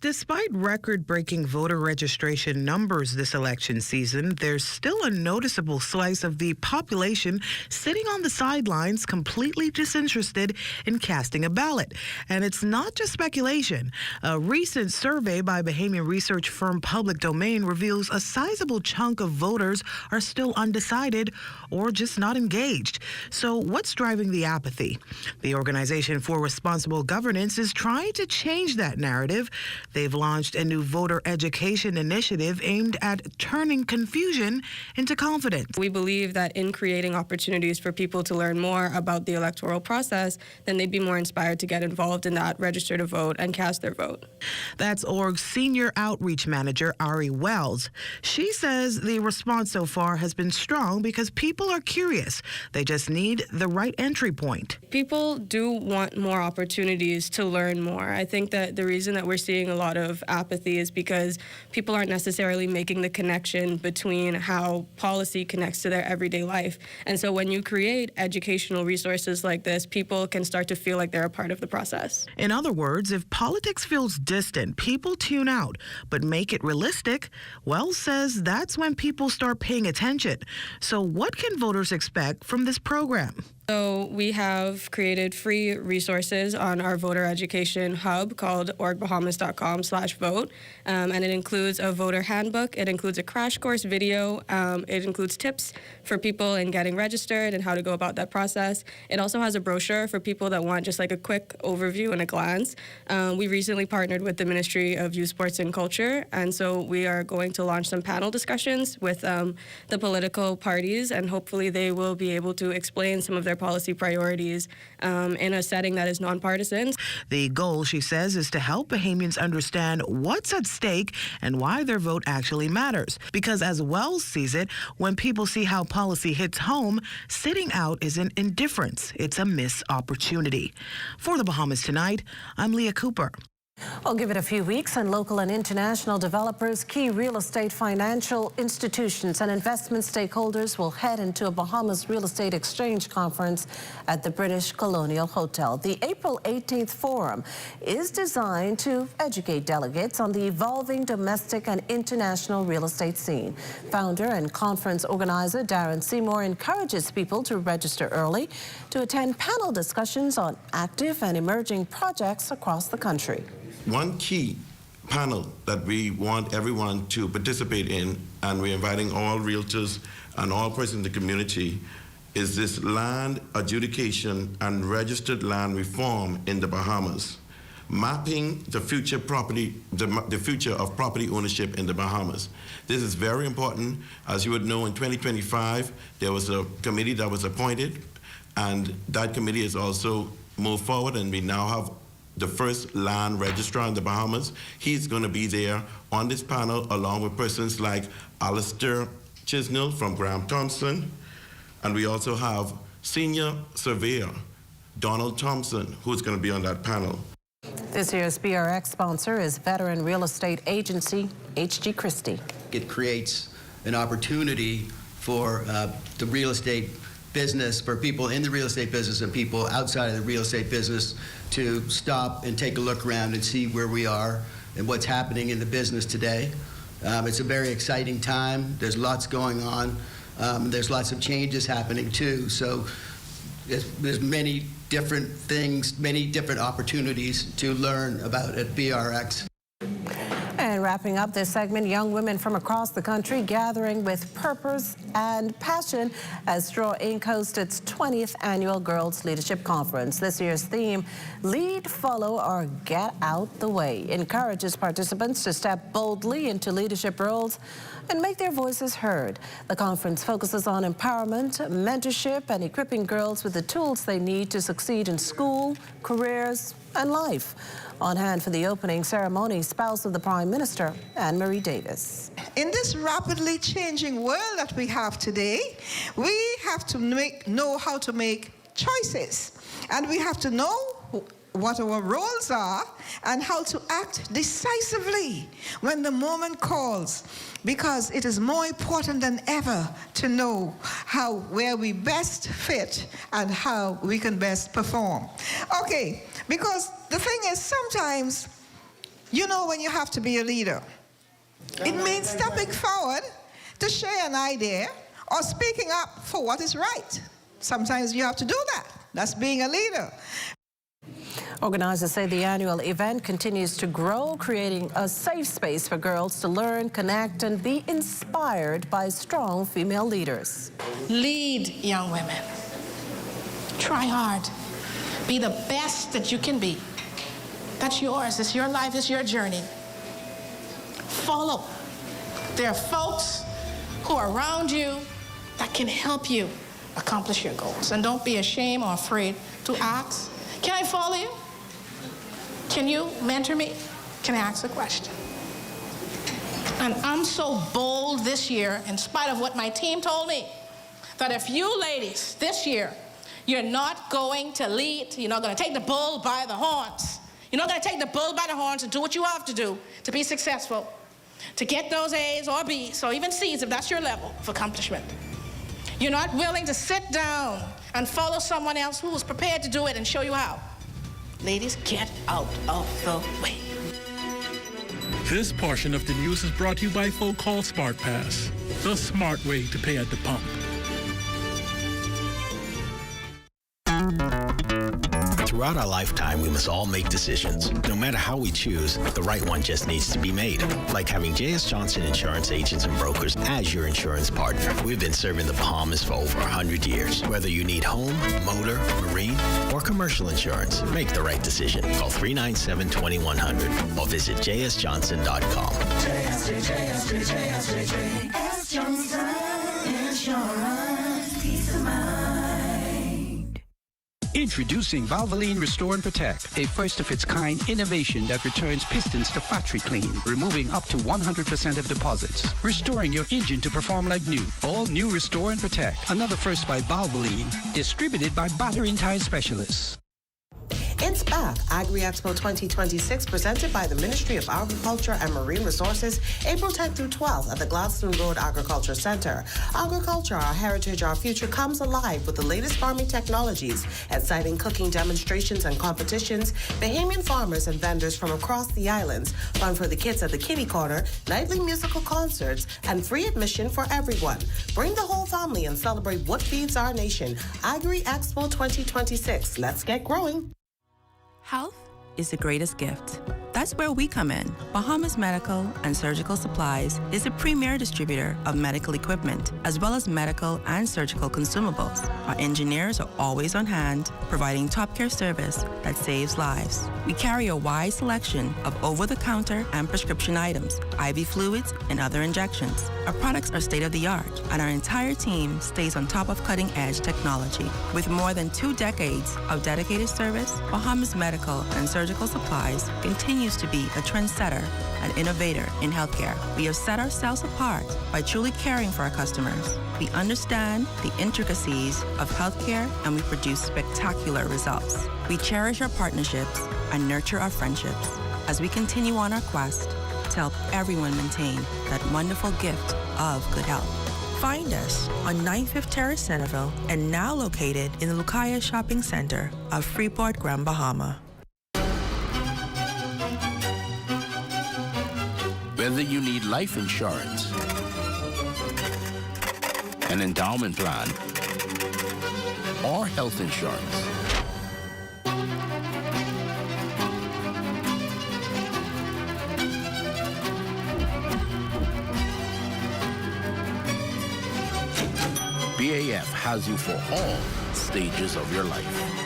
Despite record-breaking voter registration numbers this election season, there's still a noticeable slice of the population sitting on the sidelines completely disinterested in casting a ballot. And it's not just speculation. A recent survey by Bahamian research firm Public Domain reveals a sizable chunk of voters are still undecided or just not engaged. So what's driving the apathy? The Organization for Responsible Governance is trying to change that narrative. They've launched a new voter education initiative aimed at turning confusion into confidence. We believe that in creating opportunities for people to learn more about the electoral process, then they'd be more inspired to get involved in that, register to vote, and cast their vote. That's org's Senior Outreach Manager, Ari Wells. She says the response so far has been strong because people are curious. They just need the right entry point. People do want more opportunities to learn more. I think that the reason that we're seeing a lot of apathy is because people aren't necessarily making the connection between how policy connects to their everyday life. And so when you create educational resources like this, people can start to feel like they're a part of the process. In other words, if politics feels distant, people tune out. But make it realistic, Wells says that's when people start paying attention. So what can voters expect from this program? So we have created free resources on our voter education hub called orgbahamas.com/vote. And it includes a voter handbook. It includes a crash course video. It includes tips for people in getting registered and how to go about that process. It also has a brochure for people that want just like a quick overview and a glance. We recently partnered with the Ministry of Youth, Sports and Culture. And so we are going to launch some panel discussions with the political parties, and hopefully they will be able to explain some of their policy priorities in a setting that is nonpartisan. The goal, she says, is to help Bahamians understand what's at stake and why their vote actually matters. Because as Wells sees it, when people see how policy hits home, sitting out isn't indifference. It's a missed opportunity. For the Bahamas Tonight, I'm Leah Cooper. Well, give it a few weeks and local and international developers, key real estate financial institutions and investment stakeholders will head into a Bahamas Real Estate Exchange Conference at the British Colonial Hotel. The April 18th forum is designed to educate delegates on the evolving domestic and international real estate scene. Founder and conference organizer Darren Seymour encourages people to register early to attend panel discussions on active and emerging projects across the country. One key panel that we want everyone to participate in, and we're inviting all realtors and all persons in the community, is this land adjudication and registered land reform in the Bahamas, mapping the future property, the future of property ownership in the Bahamas. This is very important. As you would know, in 2025, there was a committee that was appointed, and that committee has also moved forward, and we now have the first land registrar in the Bahamas. He's going to be there on this panel along with persons like Alistair Chisnell from Graham Thompson. And we also have senior surveyor Donald Thompson, who's going to be on that panel. This year's BRX sponsor is veteran real estate agency H.G. Christie. It creates an opportunity for the real estate business, for people in the real estate business and people outside of the real estate business to stop and take a look around and see where we are and what's happening in the business today. It's a very exciting time. There's lots going on. There's lots of changes happening too. So there's many different things, many different opportunities to learn about at BRX. And wrapping up this segment, young women from across the country gathering with purpose and passion as Straw Inc. hosts its 20th annual Girls Leadership Conference. This year's theme, Lead, Follow, or Get Out the Way, encourages participants to step boldly into leadership roles and make their voices heard. The conference focuses on empowerment, mentorship, and equipping girls with the tools they need to succeed in school, careers, and life. On hand for the opening ceremony, spouse of the Prime Minister, Anne-Marie Davis. In this rapidly changing world that we have today, we have to know how to make choices. And we have to know what our roles are and how to act decisively when the moment calls, because it is more important than ever to know where we best fit and how we can best perform. Okay, because the thing is, sometimes, you know, when you have to be a leader, it means stepping forward to share an idea or speaking up for what is right. Sometimes you have to do that. That's being a leader. Organizers say the annual event continues to grow, creating a safe space for girls to learn, connect, and be inspired by strong female leaders. Lead young women. Try hard. Be the best that you can be. That's yours. It's your life. It's your journey. Follow. There are folks who are around you that can help you accomplish your goals. And don't be ashamed or afraid to ask, can I follow you? Can you mentor me? Can I ask a question? And I'm so bold this year, in spite of what my team told me, that if you ladies this year, you're not going to lead, you're not going to take the bull by the horns. You're not going to take the bull by the horns and do what you have to do to be successful, to get those A's or B's, or even C's if that's your level of accomplishment. You're not willing to sit down and follow someone else who's prepared to do it and show you how. Ladies, get out of the way. This portion of the news is brought to you by Folk Call Smart Pass, the smart way to pay at the pump. Throughout our lifetime, we must all make decisions. No matter how we choose, the right one just needs to be made. Like having J.S. Johnson Insurance Agents and Brokers as your insurance partner. We've been serving the Bahamas for over 100 years. Whether you need home, motor, marine, or commercial insurance, make the right decision. Call 397-2100 or visit jsjohnson.com. JS Johnson Insurance, peace of mind. Introducing Valvoline Restore and Protect, a first-of-its-kind innovation that returns pistons to factory clean, removing up to 100% of deposits, restoring your engine to perform like new. All new Restore and Protect, another first by Valvoline, distributed by Battery and Tire Specialists. It's back. Agri-Expo 2026, presented by the Ministry of Agriculture and Marine Resources, April 10th through 12th at the Gladstone Road Agriculture Center. Agriculture, our heritage, our future, comes alive with the latest farming technologies, exciting cooking demonstrations and competitions, Bahamian farmers and vendors from across the islands, fun for the kids at the Kitty Corner, nightly musical concerts, and free admission for everyone. Bring the whole family and celebrate what feeds our nation. Agri-Expo 2026. Let's get growing. Health is the greatest gift. That's where we come in. Bahamas Medical and Surgical Supplies is a premier distributor of medical equipment, as well as medical and surgical consumables. Our engineers are always on hand, providing top care service that saves lives. We carry a wide selection of over-the-counter and prescription items, IV fluids, and other injections. Our products are state-of-the-art, and our entire team stays on top of cutting-edge technology. With more than 2 decades of dedicated service, Bahamas Medical and Surgical Supplies continues to be a trendsetter and innovator in healthcare. We have set ourselves apart by truly caring for our customers. We understand the intricacies of healthcare, and we produce spectacular results. We cherish our partnerships and nurture our friendships as we continue on our quest to help everyone maintain that wonderful gift of good health. Find us on 95th Terrace, Centerville, and now located in the Lucaya Shopping Center of Freeport, Grand Bahama. Whether you need life insurance, an endowment plan, or health insurance, BAF has you for all stages of your life.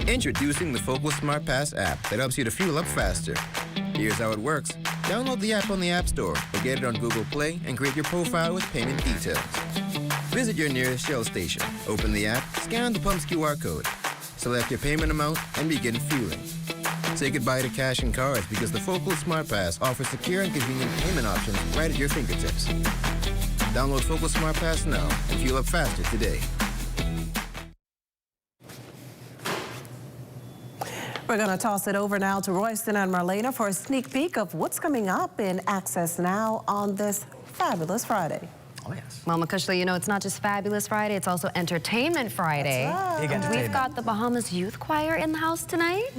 Introducing the Focal Smart Pass app that helps you to fuel up faster. Here's how it works. Download the app on the App Store or get it on Google Play and create your profile with payment details. Visit your nearest Shell station. Open the app, scan the pump's QR code, select your payment amount, and begin fueling. Say goodbye to cash and cards because the Focal Smart Pass offers secure and convenient payment options right at your fingertips. Download Focal Smart Pass now and fuel up faster today. We're going to toss it over now to Royston and Marlena for a sneak peek of what's coming up in Access Now on this fabulous Friday. Oh, yes. Well, Makushla, you know, it's not just Fabulous Friday, it's also Entertainment Friday. That's right. Big And we've entertainment. got the Bahamas Youth Choir in the house tonight.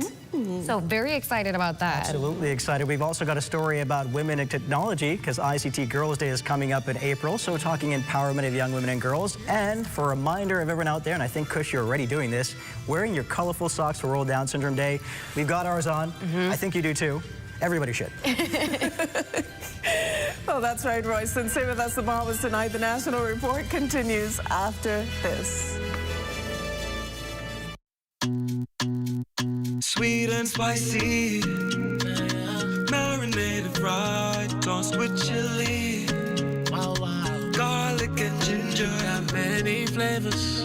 So very excited about that. Absolutely excited. We've also got a story about women in technology because ICT Girls Day is coming up in April. So we're talking empowerment of young women and girls. And for a reminder of everyone out there, and I think, Kush, you're already doing this, wearing your colorful socks for World Down Syndrome Day. We've got ours on. I think you do too. Everybody should. Well, that's right, Royston. Stay with us, the Bahamas Tonight. The National Report continues after this. Sweet and spicy, marinated right, tossed with chili. Wow, wow. Garlic and ginger, got many flavors,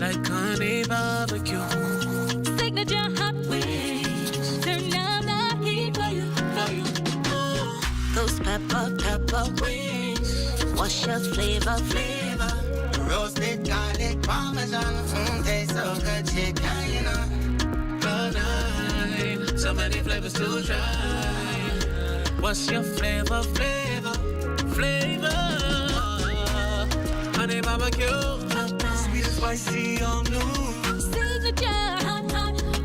like honey barbecue. Signature hot wings, turn up the heat for you, for you. Those pepper wings, what's your flavor? Roasted garlic parmesan, tastes so good, chicken, you know. So many flavors to try. What's your flavor? Honey barbecue, sweet and spicy, all new. Signature hot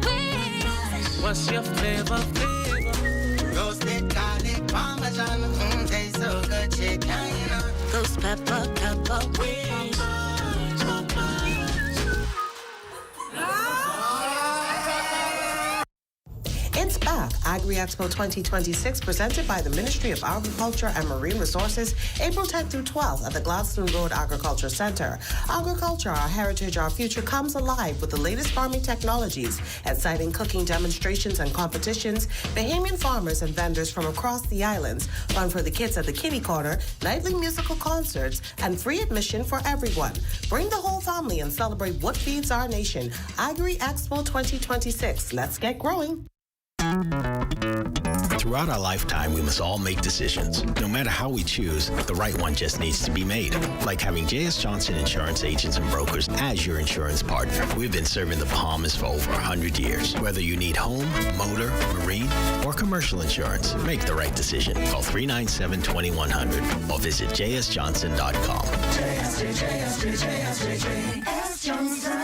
wings. What's your flavor? Roasted garlic parmesan, tastes so good, chicken, you know. Those pepper wings. It's back. Agri-Expo 2026, presented by the Ministry of Agriculture and Marine Resources, April 10th through 12th at the Gladstone Road Agriculture Center. Agriculture, our heritage, our future, comes alive with the latest farming technologies, exciting cooking demonstrations and competitions, Bahamian farmers and vendors from across the islands, fun for the kids at the Kitty Corner, nightly musical concerts, and free admission for everyone. Bring the whole family and celebrate what feeds our nation. Agri-Expo 2026. Let's get growing. Throughout our lifetime, we must all make decisions. No matter how we choose, the right one just needs to be made. Like having J.S. Johnson Insurance Agents and Brokers as your insurance partner. We've been serving the Bahamas for over 100 years. Whether you need home, motor, marine, or commercial insurance, make the right decision. Call 397-2100 or visit jsjohnson.com. JS Johnson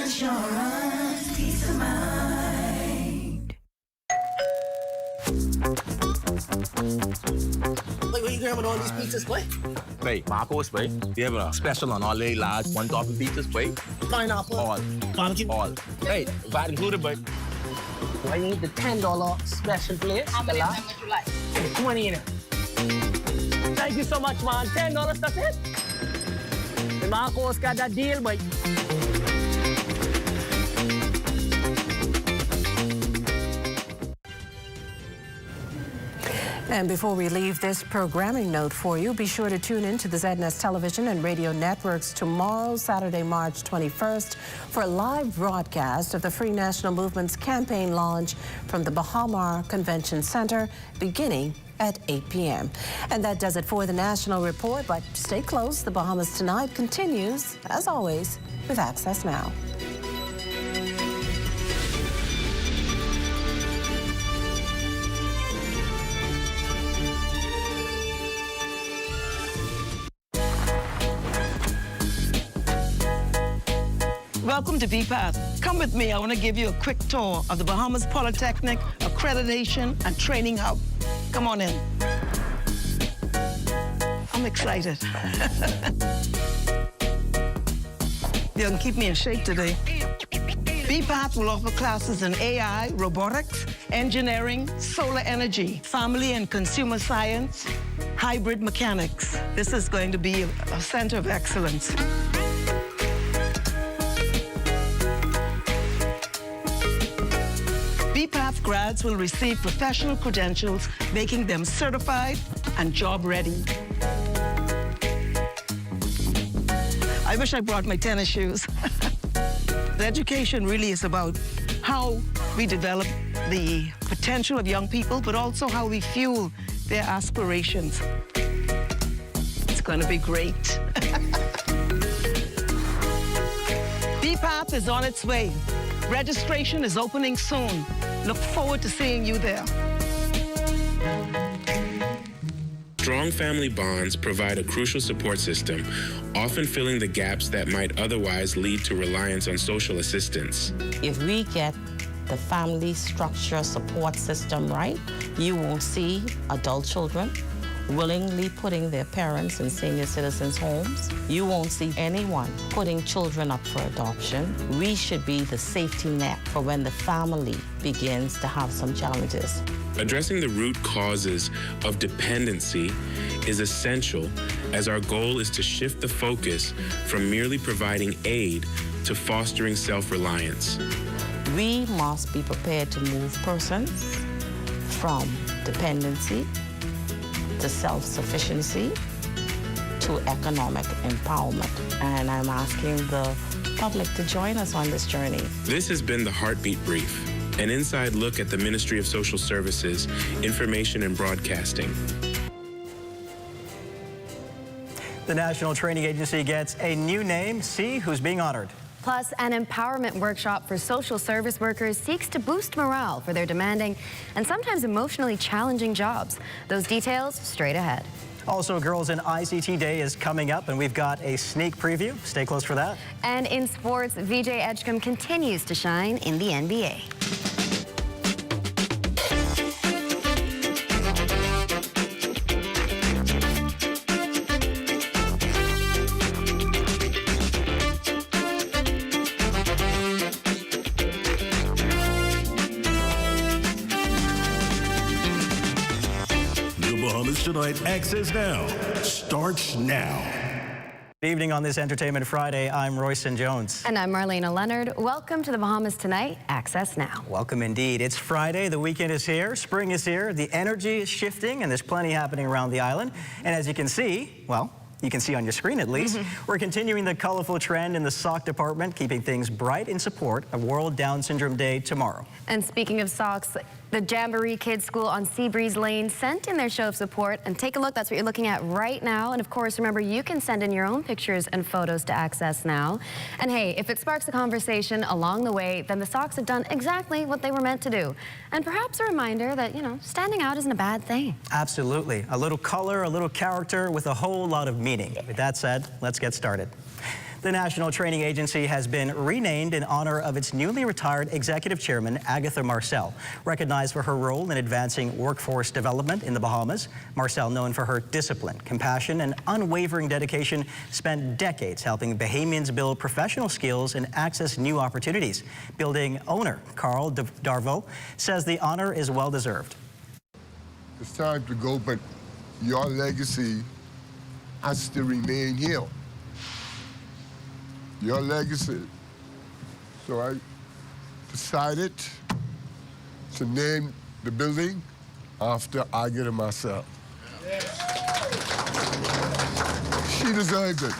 Insurance, peace of mind. Wait, where you grabbing all these pizzas, boy? Wait, Marcos, wait. We have a special on all day large, one topping pizzas, wait. Pineapple. All. Barbecue. All. Hey, VAT included, but. I need the $10 special plate. How many of them would you like? 20 in it. Thank you so much, man. $10, that's it. The Marcos got that deal, but. And before we leave this programming note for you, be sure to tune in to the ZNS television and radio networks tomorrow, Saturday, March 21st, for a live broadcast of the Free National Movement's campaign launch from the Bahamar Convention Center, beginning at 8 p.m. And that does it for the National Report, but stay close. The Bahamas Tonight continues, as always, with Access Now. Welcome to BPATH. Come with me. I want to give you a quick tour of the Bahamas Polytechnic Accreditation and Training Hub. Come on in. I'm excited. You're going to keep me in shape today. BPATH will offer classes in AI, robotics, engineering, solar energy, family and consumer science, hybrid mechanics. This is going to be a center of excellence. BPATH grads will receive professional credentials, making them certified and job ready. I wish I brought my tennis shoes. The education really is about how we develop the potential of young people, but also how we fuel their aspirations. It's going to be great. BPATH is on its way. Registration is opening soon. Look forward to seeing you there. Strong family bonds provide a crucial support system, often filling the gaps that might otherwise lead to reliance on social assistance. If we get the family structure support system right, you won't see adult children willingly putting their parents in senior citizens' homes. You won't see anyone putting children up for adoption. We should be the safety net for when the family begins to have some challenges. Addressing the root causes of dependency is essential, as our goal is to shift the focus from merely providing aid to fostering self-reliance. We must be prepared to move persons from dependency to self-sufficiency to economic empowerment. And I'm asking the public to join us on this journey. This has been the Heartbeat Brief, an inside look at the Ministry of Social Services, Information and Broadcasting. The National Training Agency gets a new name. See who's being honored. Plus, an empowerment workshop for social service workers seeks to boost morale for their demanding and sometimes emotionally challenging jobs. Those details straight ahead. Also, Girls in ICT Day is coming up, and we've got a sneak preview. Stay close for that. And in sports, VJ Edgecombe continues to shine in the NBA. Tonight, Access Now starts now. Good evening on this Entertainment Friday. I'm Royson Jones. And I'm Marlena Leonard. Welcome to the Bahamas Tonight, Access Now. Welcome indeed. It's Friday, the weekend is here, spring is here, the energy is shifting, and there's plenty happening around the island. And as you can see, well, you can see on your screen at least, we're continuing the colorful trend in the sock department, keeping things bright in support of World Down Syndrome Day tomorrow. And speaking of socks, the Jamboree Kids School on Seabreeze Lane sent in their show of support. And take a look, that's what you're looking at right now. And of course, remember, you can send in your own pictures and photos to Access Now. And hey, if it sparks a conversation along the way, then the socks have done exactly what they were meant to do. And perhaps a reminder that, you know, standing out isn't a bad thing. Absolutely. A little color, a little character with a whole lot of meaning. With that said, let's get started. The National Training Agency has been renamed in honor of its newly retired executive chairman, Agatha Marcel. Recognized for her role in advancing workforce development in the Bahamas, Marcel, known for her discipline, compassion, and unwavering dedication, spent decades helping Bahamians build professional skills and access new opportunities. Building owner Carl Darville says the honor is well-deserved. It's time to go, but your legacy has to remain here. Your legacy. So I decided to name the building after Agatha Marcel. She deserved it.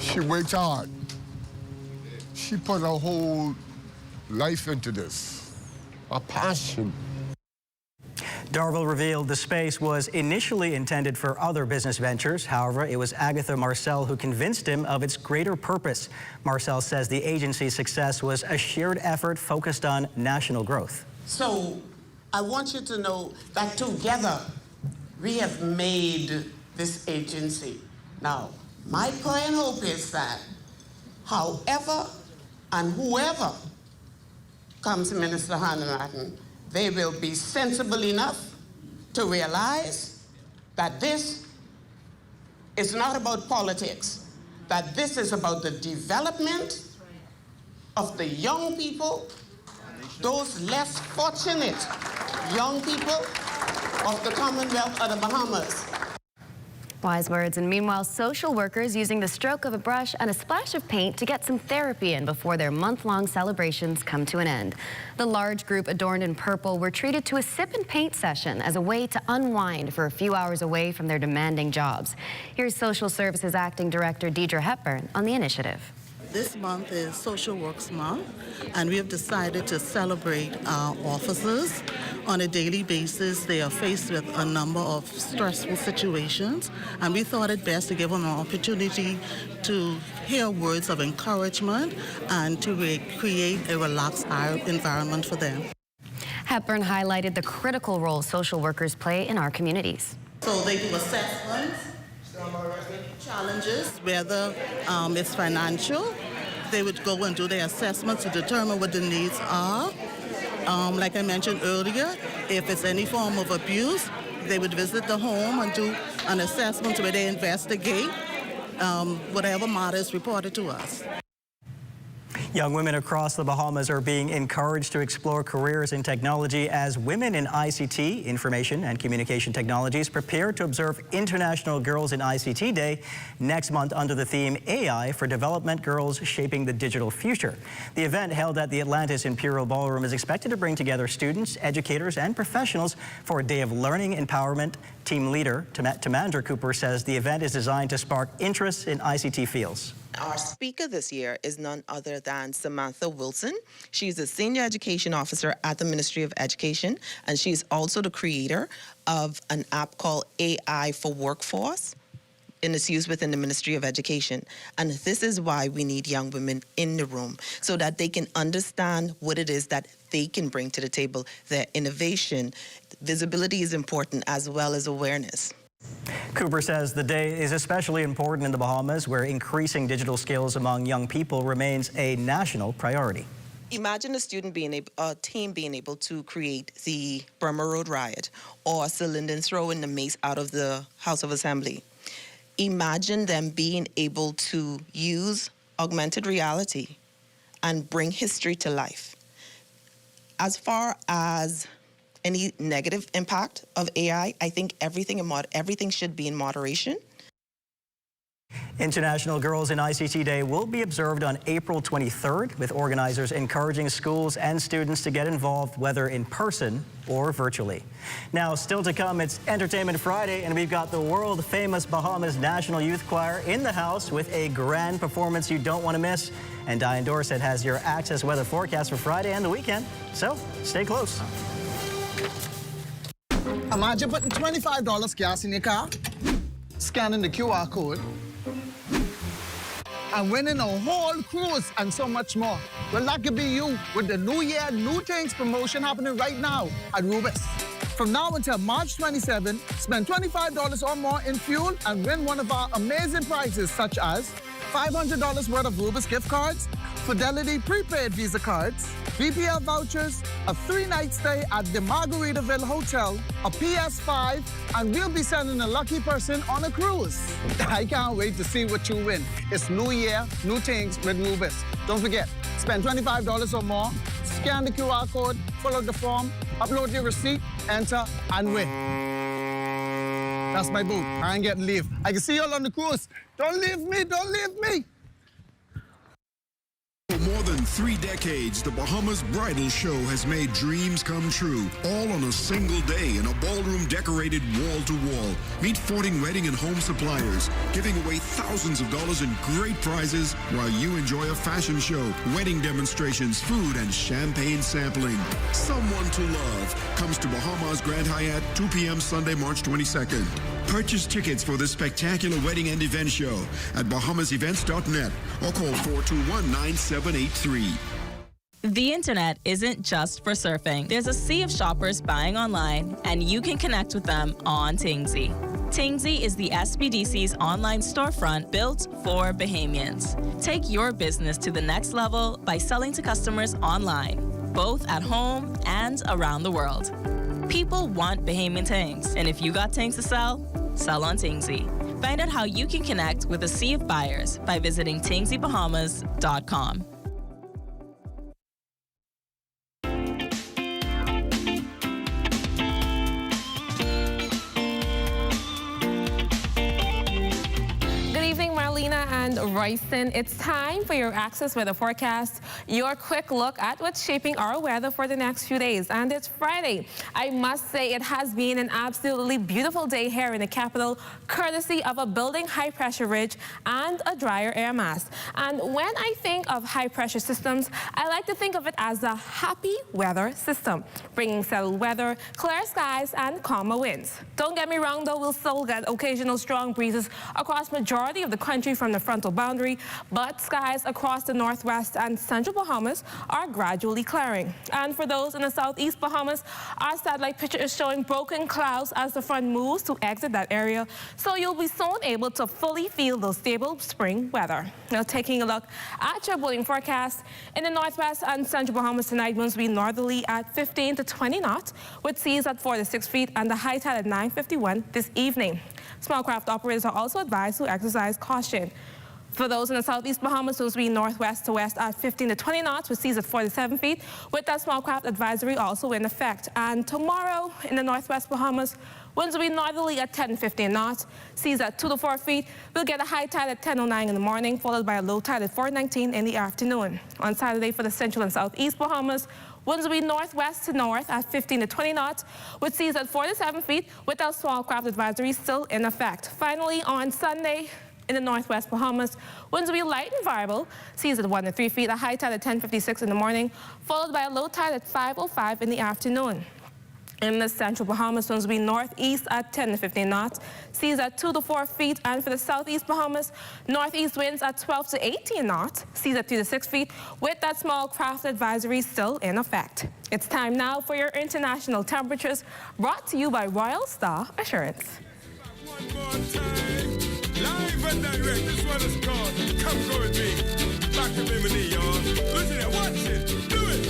She worked hard. She put her whole life into this, a passion. Darville revealed the space was initially intended for other business ventures. However, it was Agatha Marcel who convinced him of its greater purpose. Marcel says the agency's success was a shared effort focused on national growth. So I want you to know that together we have made this agency. Now, my prayer and hope is that however and whoever comes to Minister Hanrahan, they will be sensible enough to realize that this is not about politics, that this is about the development of the young people, those less fortunate young people of the Commonwealth of the Bahamas. Wise words. And meanwhile, social workers using the stroke of a brush and a splash of paint to get some therapy in before their month-long celebrations come to an end. The large group adorned in purple were treated to a sip and paint session as a way to unwind for a few hours away from their demanding jobs. Here's Social Services Acting Director Deidre Hepburn on the initiative. This month is Social Works Month, and we have decided to celebrate our officers. On a daily basis, they are faced with a number of stressful situations, and we thought it best to give them an opportunity to hear words of encouragement and to create a relaxed environment for them. Hepburn highlighted the critical role social workers play in our communities. So they do assessments, challenges, whether it's financial. They would go and do their assessments to determine what the needs are. Like I mentioned earlier, if it's any form of abuse, they would visit the home and do an assessment where they investigate whatever matter is reported to us. Young women across the Bahamas are being encouraged to explore careers in technology as women in ICT, Information and Communication Technologies, prepare to observe International Girls in ICT Day next month under the theme AI for Development Girls Shaping the Digital Future. The event, held at the Atlantis Imperial Ballroom, is expected to bring together students, educators, and professionals for a day of learning empowerment. Team leader Tamandra Cooper says the event is designed to spark interest in ICT fields. Our speaker this year is none other than Samantha Wilson. She's a senior education officer at the Ministry of Education, and she's also the creator of an app called AI for Workforce, and it's used within the Ministry of Education. And this is why we need young women in the room, so that they can understand what it is that they can bring to the table. Their innovation, visibility is important, as well as awareness. Cooper says the day is especially important in the Bahamas, where increasing digital skills among young people remains a national priority. Imagine a team being able to create the Burma Road riot or Cylinder throwing the mace out of the House of Assembly. Imagine them being able to use augmented reality and bring history to life. As far as any negative impact of AI, I think everything should be in moderation. International Girls in ICT Day will be observed on April 23rd, with organizers encouraging schools and students to get involved, whether in person or virtually. Now, still to come, it's Entertainment Friday, and we've got the world-famous Bahamas National Youth Choir in the house with a grand performance you don't want to miss. And Diane Dorset has your Access weather forecast for Friday and the weekend, so stay close. Imagine putting $25 gas in your car, scanning the QR code, and winning a whole cruise and so much more. Well, that could be you with the New Year, New Things promotion happening right now at Rubis. From now until March 27, spend $25 or more in fuel and win one of our amazing prizes, such as $500 worth of Rubis gift cards, Fidelity prepaid Visa cards, BPL vouchers, a 3-night stay at the Margaritaville Hotel, a PS5, and we'll be sending a lucky person on a cruise. I can't wait to see what you win. It's New Year, New Things with Rubis. Don't forget, spend $25 or more, scan the QR code, fill out the form, upload your receipt, enter, and win. That's my boo. I ain't getting leave. I can see y'all on the cruise. Don't leave me, don't leave me. For more than 3 decades, the Bahamas Bridal Show has made dreams come true, all on a single day in a ballroom decorated wall to wall. Meet 14 wedding and home suppliers, giving away thousands of dollars in great prizes while you enjoy a fashion show, wedding demonstrations, food, and champagne sampling. Someone to Love comes to Bahamas Grand Hyatt, 2 p.m. Sunday, March 22nd. Purchase tickets for this spectacular wedding and event show at bahamasevents.net or call 421-9783. The internet isn't just for surfing. There's a sea of shoppers buying online, and you can connect with them on Tingsy. Tingsy is the SBDC's online storefront built for Bahamians. Take your business to the next level by selling to customers online, both at home and around the world. People want Bahamian things, and if you got things to sell, sell on Tingsy. Find out how you can connect with a sea of buyers by visiting tingsybahamas.com. Royston. It's time for your Access Weather Forecast, your quick look at what's shaping our weather for the next few days. And it's Friday. I must say it has been an absolutely beautiful day here in the capital, courtesy of a building high pressure ridge and a drier air mass. And when I think of high pressure systems, I like to think of it as a happy weather system, bringing settled weather, clear skies, and calmer winds. Don't get me wrong though, we'll still get occasional strong breezes across majority of the country from the frontal boundary, but skies across the northwest and central Bahamas are gradually clearing. And for those in the southeast Bahamas, our satellite picture is showing broken clouds as the front moves to exit that area, so you'll be soon able to fully feel the stable spring weather. Now taking a look at your boating forecast, in the northwest and central Bahamas tonight, winds will be northerly at 15 to 20 knots, with seas at 4 to 6 feet and the high tide at 9:51 this evening. Small craft operators are also advised to exercise caution. For those in the southeast Bahamas, winds will be northwest to west at 15 to 20 knots with seas at 4 to 7 feet, with that small craft advisory also in effect. And tomorrow in the northwest Bahamas, winds will be northerly at 10 to 15 knots, seas at 2 to 4 feet. We'll get a high tide at 10:09 in the morning, followed by a low tide at 4:19 in the afternoon. On Saturday for the central and southeast Bahamas, winds will be northwest to north at 15 to 20 knots, with seas at 4 to 7 feet, with our small craft advisory still in effect. Finally, on Sunday, in the northwest Bahamas, winds will be light and variable, seas at 1 to 3 feet, a high tide at 10:56 in the morning, followed by a low tide at 5:05 in the afternoon. In the central Bahamas, winds will be northeast at 10 to 15 knots, seas at 2 to 4 feet, and for the southeast Bahamas, northeast winds at 12 to 18 knots, seas at 2 to 6 feet, with that small craft advisory still in effect. It's time now for your international temperatures, brought to you by Royal Star Assurance. One more time, live and direct, this one is called Come Go With Me. Back to Bimini, y'all. Listen and watch it, do it.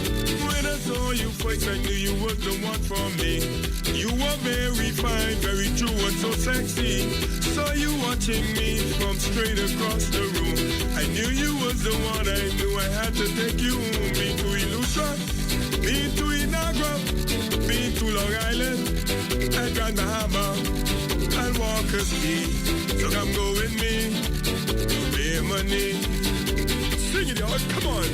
When I saw you first, I knew you was the one for me. You were very fine, very true and so sexy. Saw you watching me from straight across the room. I knew you was the one, I knew I had to take you home. Me to Illusion, me to Inagua, me to Long Island, and Grand Bahama, and Walker's Key. So come go with me to pay money. Sing it, y'all, come on.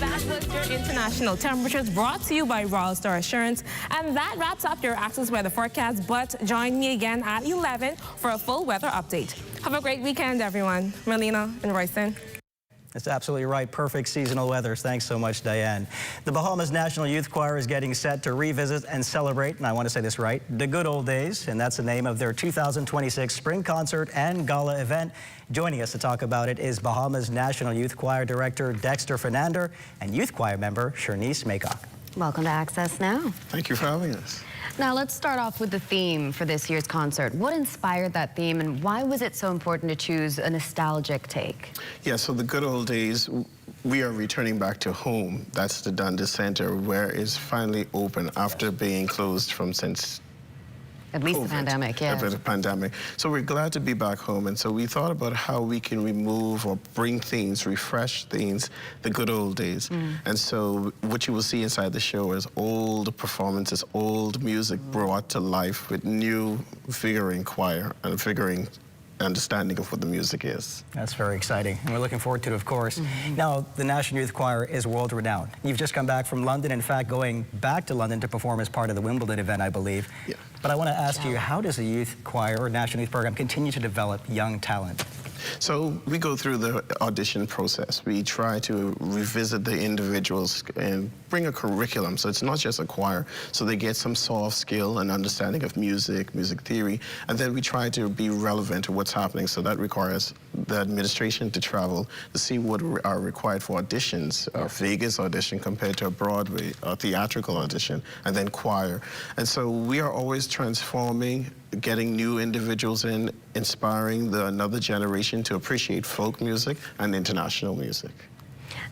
That was your international temperatures, brought to you by Royal Star Assurance. And that wraps up your Access Weather Forecast. But join me again at 11 for a full weather update. Have a great weekend, everyone. Melina and Royston. That's absolutely right. Perfect seasonal weather. Thanks so much, Diane. The Bahamas National Youth Choir is getting set to revisit and celebrate, and I want to say this right, the good old days, and that's the name of their 2026 spring concert and gala event. Joining us to talk about it is Bahamas National Youth Choir Director Dexter Fernander and Youth Choir member Shernice Maycock. Welcome to Access Now. Thank you for having us. Now let's start off with the theme for this year's concert. What inspired that theme and why was it so important to choose a nostalgic take? Yeah, so the good old days, we are returning back to home. That's the Dundas Center, where it's finally open after being closed since at least COVID, the pandemic, yeah. After the pandemic. So we're glad to be back home. And so we thought about how we can remove or bring things, refresh things, the good old days. And so what you will see inside the show is old performances, old music brought to life with new figuring choir and figuring understanding of what the music is. That's very exciting, and we're looking forward to it, of course. Now, the National Youth Choir is world-renowned. You've just come back from London, in fact, going back to London to perform as part of the Wimbledon event, I believe. Yeah. But I want to ask you, how does the Youth Choir or National Youth Program continue to develop young talent? So we go through the audition process. We try to revisit the individuals and bring a curriculum. So it's not just a choir. So they get some soft skill and understanding of music, music theory, and then we try to be relevant to what's happening. So that requires the administration to travel to see what are required for auditions, a Vegas audition compared to a Broadway, a theatrical audition, and then choir. And so we are always transforming, getting new individuals in, inspiring another generation to appreciate folk music and international music.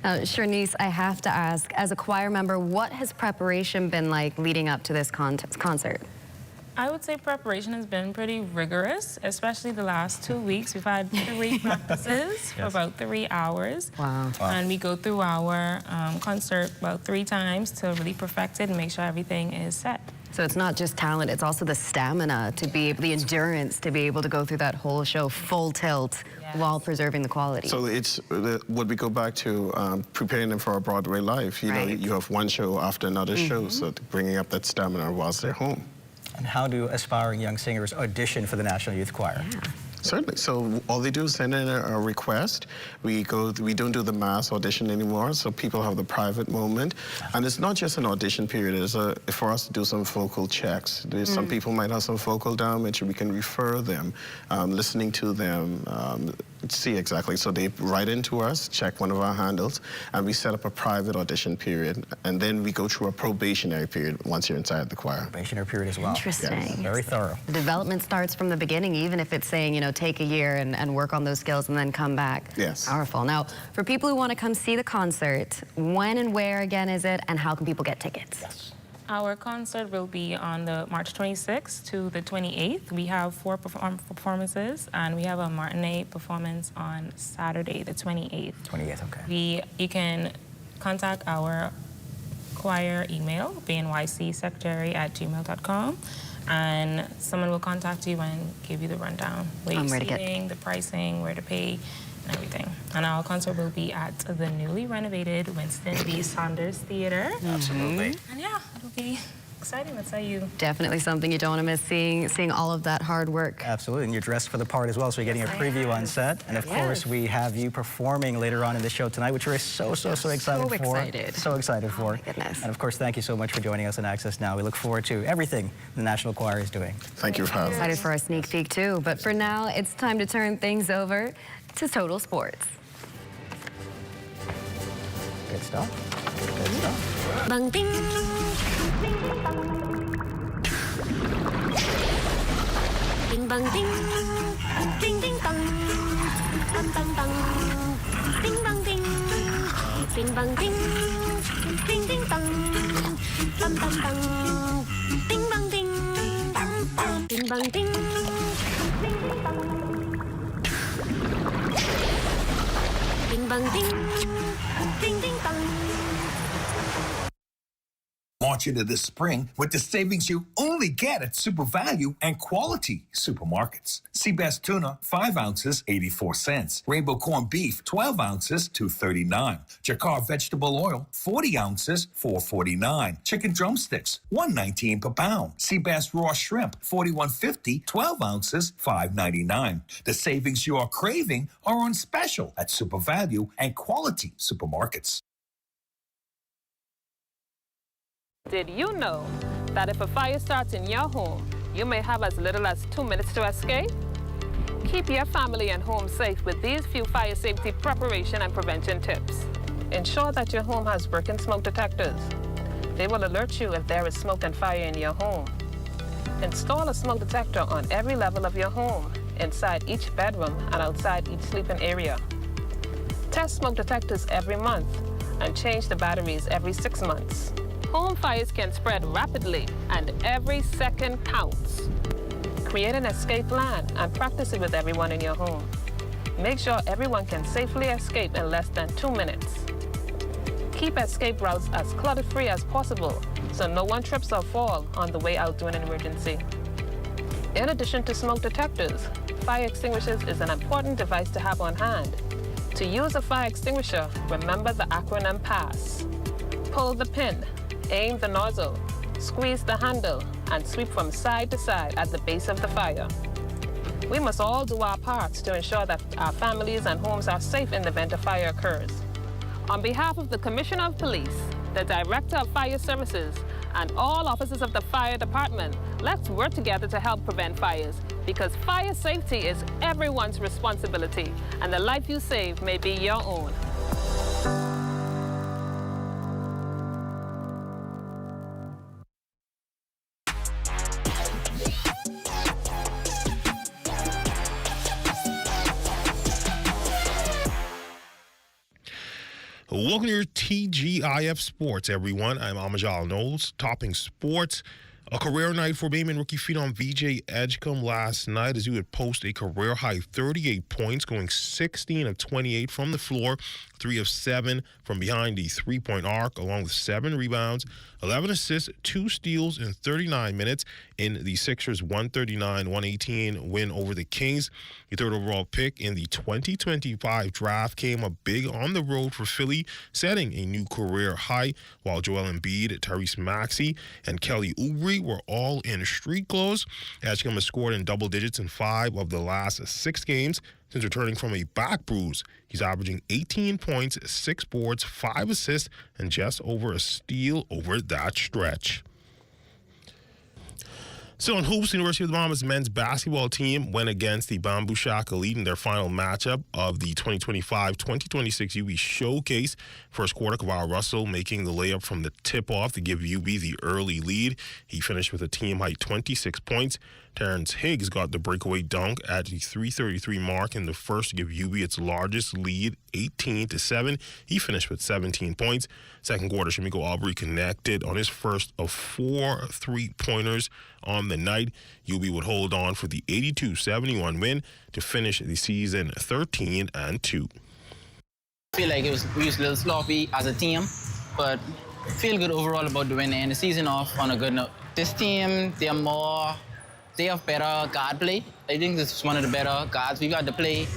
Shernice, I have to ask, as a choir member, what has preparation been like leading up to this concert? I would say preparation has been pretty rigorous, especially the last 2 weeks. We've had 3 practices for about 3 hours. Wow. And we go through our concert about 3 times to really perfect it and make sure everything is set. So it's not just talent, it's also the stamina to be able, the endurance to be able to go through that whole show full tilt while preserving the quality. So it's what we go back to preparing them for a Broadway life. You know, you have one show after another show, so bringing up that stamina whilst they're home. And how do aspiring young singers audition for the National Youth Choir? Certainly. So all they do is send in a request. We don't do the mass audition anymore, so people have the private moment. And it's not just an audition period. It's for us to do some vocal checks. There's some people might have some vocal damage. We can refer them, listening to them, see exactly. So they write into us, check one of our handles, and we set up a private audition period. And then we go through a probationary period once you're inside the choir. Probationary period as well. Interesting. Yes. Very thorough. The development starts from the beginning, even if it's saying, you know, take a year and work on those skills and then come back. Yes. Powerful. Now, for people who want to come see the concert, when and where again is it, and how can people get tickets? Yes. Our concert will be on the March 26th to the 28th. We have 4 performances, and we have a matinee performance on Saturday, the 28th. 28th, okay. You can contact our choir email, bnycsecretary@gmail.com, and someone will contact you and give you the rundown. Where you're seating, the pricing, where to pay, and everything. And our concert will be at the newly renovated Winston B. Saunders Theater. Absolutely. And yeah, it'll be exciting, I'll tell you. Definitely something you don't want to miss, seeing all of that hard work. Absolutely, and you're dressed for the part as well, so you're getting a preview on set. And of course, we have you performing later on in the show tonight, which we're so excited for. So excited for. Oh, my goodness. And of course, thank you so much for joining us on Access Now. We look forward to everything the National Choir is doing. Thank you for having us. Excited for our sneak peek too, but for now, it's time to turn things over to Total Sports. Good stuff. Good stuff. Bang ding. Ding bang ding. Ding ding bang. Bang bang bang. Ding bang ding. Ding bang ding. Ding ding bang. Bang bang bang. Ding bang ding. Ding bang ding. Ding bang ding. Ding ding bang. Launch into this spring with the savings you only get at Super Value and Quality supermarkets. Seabass tuna, 5 ounces, 84 cents. Rainbow corned beef, 12 ounces, $2.39. Jakar vegetable oil, 40 ounces, $4.49. Chicken drumsticks, $1.19 per pound. Seabass raw shrimp, $41.50, 12 ounces, $5.99. The savings you are craving are on special at Super Value and Quality supermarkets. Did you know that if a fire starts in your home, you may have as little as 2 minutes to escape? Keep your family and home safe with these few fire safety preparation and prevention tips. Ensure that your home has working smoke detectors. They will alert you if there is smoke and fire in your home. Install a smoke detector on every level of your home, inside each bedroom and outside each sleeping area. Test smoke detectors every month and change the batteries every 6 months. Home fires can spread rapidly, and every second counts. Create an escape plan and practice it with everyone in your home. Make sure everyone can safely escape in less than 2 minutes. Keep escape routes as clutter-free as possible, so no one trips or falls on the way out during an emergency. In addition to smoke detectors, fire extinguishers is an important device to have on hand. To use a fire extinguisher, remember the acronym PASS. Pull the pin, aim the nozzle, squeeze the handle, and sweep from side to side at the base of the fire. We must all do our parts to ensure that our families and homes are safe in the event a fire occurs. On behalf of the Commissioner of Police, the Director of Fire Services, and all officers of the Fire Department, let's work together to help prevent fires, because fire safety is everyone's responsibility, and the life you save may be your own. Welcome to your TGIF Sports, everyone. I'm Amajal Knowles, topping sports. A career night for Bayman rookie phenom VJ Edgecombe last night as he would post a career-high 38 points, going 16 of 28 from the floor, 3 of 7 from behind the three-point arc, along with 7 rebounds, 11 assists, 2 steals in 39 minutes in the Sixers' 139-118 win over the Kings. The third overall pick in the 2025 draft came up big on the road for Philly, setting a new career high, while Joel Embiid, Tyrese Maxey, and Kelly Oubre were all in street clothes. Edgecombe has scored in double digits in 5 of the last 6 games. Since returning from a back bruise, he's averaging 18 points, 6 boards, 5 assists, and just over a steal over that stretch. Still in hoops, the University of the Bahamas men's basketball team went against the Bamboo Shack Elite in their final matchup of the 2025-2026 UB Showcase. First quarter, Kavara Russell making the layup from the tip-off to give UB the early lead. He finished with a team-high 26 points. Terrence Higgs got the breakaway dunk at the 3:33 mark in the first to give UB its largest lead, 18-7. He finished with 17 points. Second quarter, Shamiko Aubrey connected on his first of 4 3-pointers on the night. UB would hold on for the 82-71 win to finish the season 13-2. I feel like we was a little sloppy as a team, but feel good overall about the win and the season off on a good note. This team, they have better guard play. I think this is one of the better guards we've got to play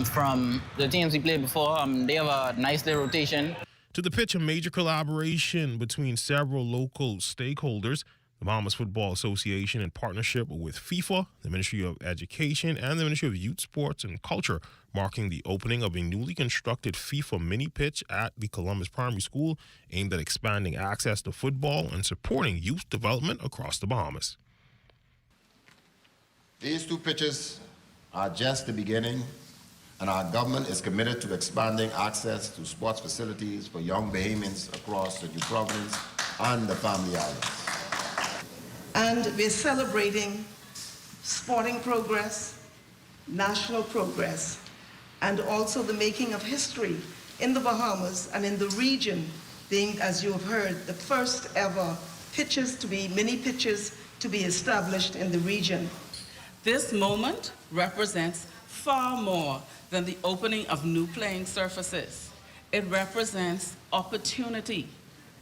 from the teams we played before. They have a nice little rotation. To the pitch, a major collaboration between several local stakeholders. The Bahamas Football Association, in partnership with FIFA, the Ministry of Education, and the Ministry of Youth, Sports, and Culture, marking the opening of a newly constructed FIFA mini pitch at the Columbus Primary School, aimed at expanding access to football and supporting youth development across the Bahamas. These 2 pitches are just the beginning, and our government is committed to expanding access to sports facilities for young Bahamians across the New Providence and the Family Islands. And we're celebrating sporting progress, national progress, and also the making of history in the Bahamas and in the region, being, as you have heard, the first ever mini pitches to be established in the region. This moment represents far more than the opening of new playing surfaces. It represents opportunity,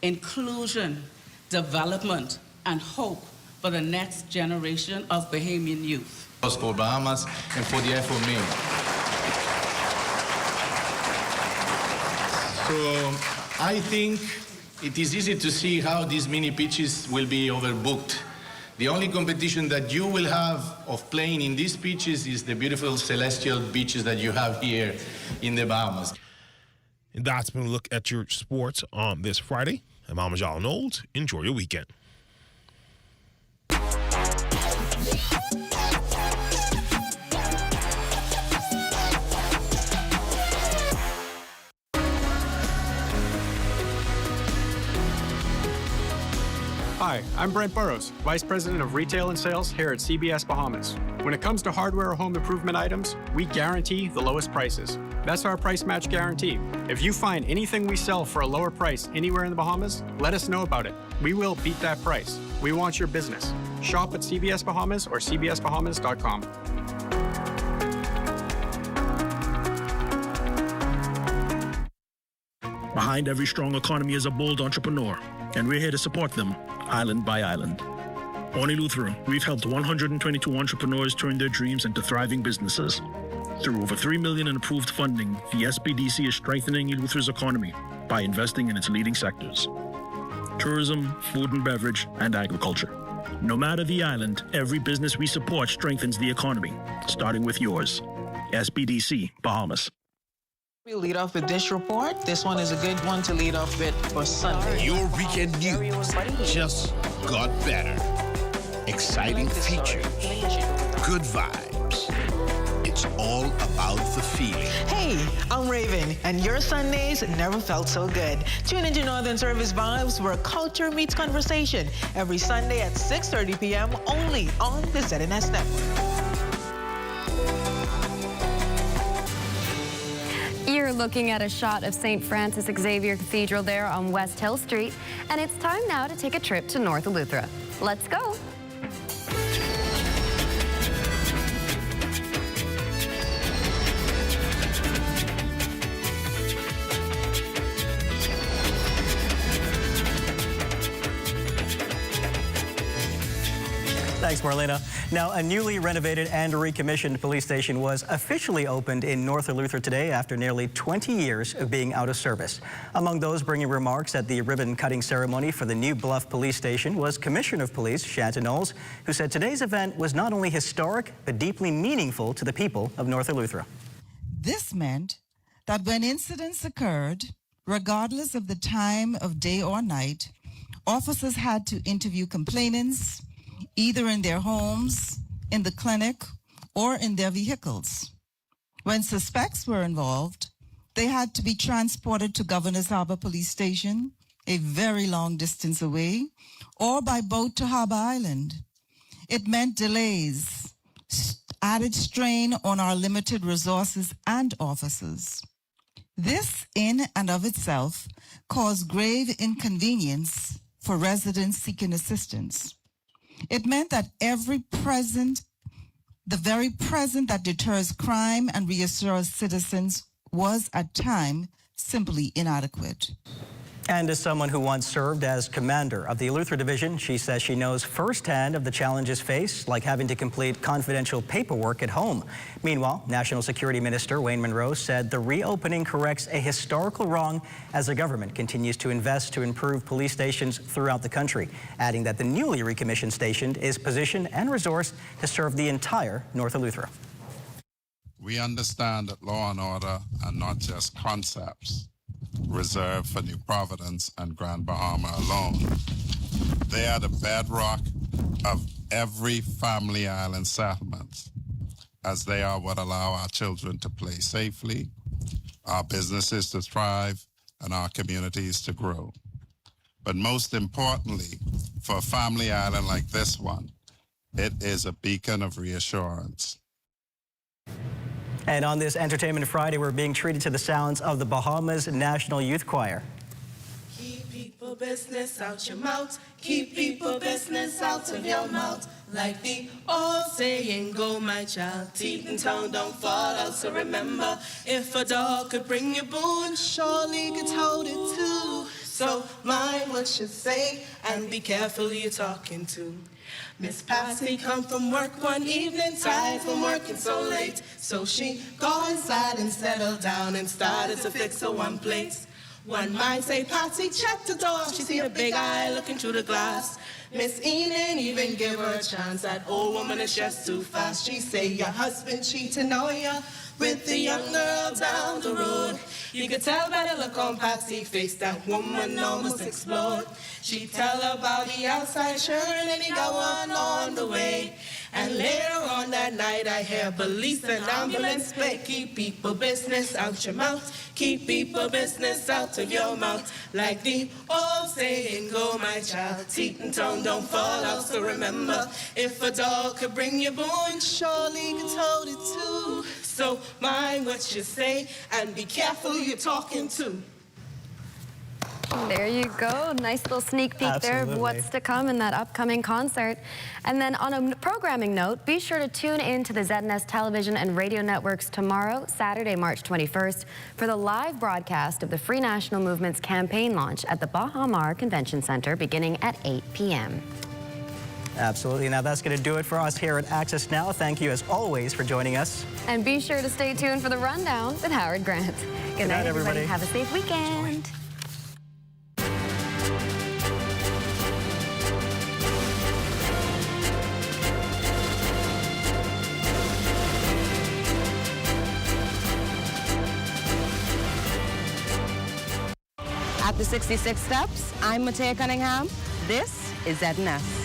inclusion, development, and hope for the next generation of Bahamian youth. For Bahamas and for the effort made. So I think it is easy to see how these mini pitches will be overbooked. The only competition that you will have of playing in these beaches is the beautiful celestial beaches that you have here in the Bahamas. And that's been a look at your sports on this Friday. I'm Amajal Knowles. Enjoy your weekend. Hi, I'm Brent Burrows, Vice President of Retail and Sales here at CBS Bahamas. When it comes to hardware or home improvement items, we guarantee the lowest prices. That's our price match guarantee. If you find anything we sell for a lower price anywhere in the Bahamas, let us know about it. We will beat that price. We want your business. Shop at CBS Bahamas or cbsbahamas.com. Behind every strong economy is a bold entrepreneur, and we're here to support them, island by island. On Eleuthera, we've helped 122 entrepreneurs turn their dreams into thriving businesses. Through over $3 million in approved funding, the SBDC is strengthening Eleuthera's economy by investing in its leading sectors: tourism, food and beverage, and agriculture. No matter the island, every business we support strengthens the economy, starting with yours. SBDC, Bahamas. We lead off with this report. This one is a good one to lead off with for Sunday. Your weekend news just got better. Exciting features, good vibes. It's all about the feeling. Hey, I'm Raven, and your Sundays never felt so good. Tune into Northern Service Vibes, where culture meets conversation, every Sunday at 6:30 p.m. only on the ZNS Network. You're looking at a shot of St. Francis Xavier Cathedral there on West Hill Street, and it's time now to take a trip to North Eleuthera. Let's go. Thanks, Marlena. Now, a newly renovated and recommissioned police station was officially opened in North Eleuthera today after nearly 20 years of being out of service. Among those bringing remarks at the ribbon-cutting ceremony for the new Bluff Police Station was Commissioner of Police Shanton Knowles, who said today's event was not only historic, but deeply meaningful to the people of North Eleuthera. This meant that when incidents occurred, regardless of the time of day or night, officers had to interview complainants either in their homes, in the clinic, or in their vehicles. When suspects were involved, they had to be transported to Governor's Harbor Police Station, a very long distance away, or by boat to Harbor Island. It meant delays, added strain on our limited resources and officers. This, in and of itself, caused grave inconvenience for residents seeking assistance. It meant that the very present that deters crime and reassures citizens was at times simply inadequate. And as someone who once served as commander of the Eleuthera Division, she says she knows firsthand of the challenges faced, like having to complete confidential paperwork at home. Meanwhile, National Security Minister Wayne Monroe said the reopening corrects a historical wrong as the government continues to invest to improve police stations throughout the country, adding that the newly recommissioned station is positioned and resourced to serve the entire North Eleuthera. We understand that law and order are not just concepts reserved for New Providence and Grand Bahama alone. They are the bedrock of every family island settlement, as they are what allow our children to play safely, our businesses to thrive, and our communities to grow. But most importantly, for a family island like this one, it is a beacon of reassurance. And on this Entertainment Friday, we're being treated to the sounds of the Bahamas National Youth Choir. Keep people business out your mouth. Keep people business out of your mouth. Like the old saying, go my child, teeth and tongue don't fall out. So remember, if a dog could bring you boon, surely could hold it too. So mind what you say and be careful who you're talking to. Miss Patsy come from work one evening, tired from working so late. So she go inside and settle down and started to fix her one place. One might say, Patsy, check the door. She see a big eye looking through the glass. Miss Enid even give her a chance. That old woman is just too fast. She say, your husband cheating on ya with the young girl down the road. You could tell by the look on Patsy's face that woman almost explode. She tell about the outside shirt and he got one on the way. And later on that night I hear police and ambulance play. Keep people business out your mouth. Keep people business out of your mouth. Like the old saying, go my child, teeth and tongue don't fall out. So remember, if a dog could bring you boon, surely could hold it too. So mind what you say and be careful who you're talking to. There you go. Nice little sneak peek there of what's to come in that upcoming concert. And then on a programming note, be sure to tune in to the ZNS television and radio networks tomorrow, Saturday, March 21st, for the live broadcast of the Free National Movement's campaign launch at the Baha Mar Convention Center beginning at 8 p.m. Absolutely. Now that's going to do it for us here at Access Now. Thank you as always for joining us. And be sure to stay tuned for the rundown with Howard Grant. Good night, everybody. Have a safe weekend. At the 66 Steps, I'm Matea Cunningham. This is ZNS.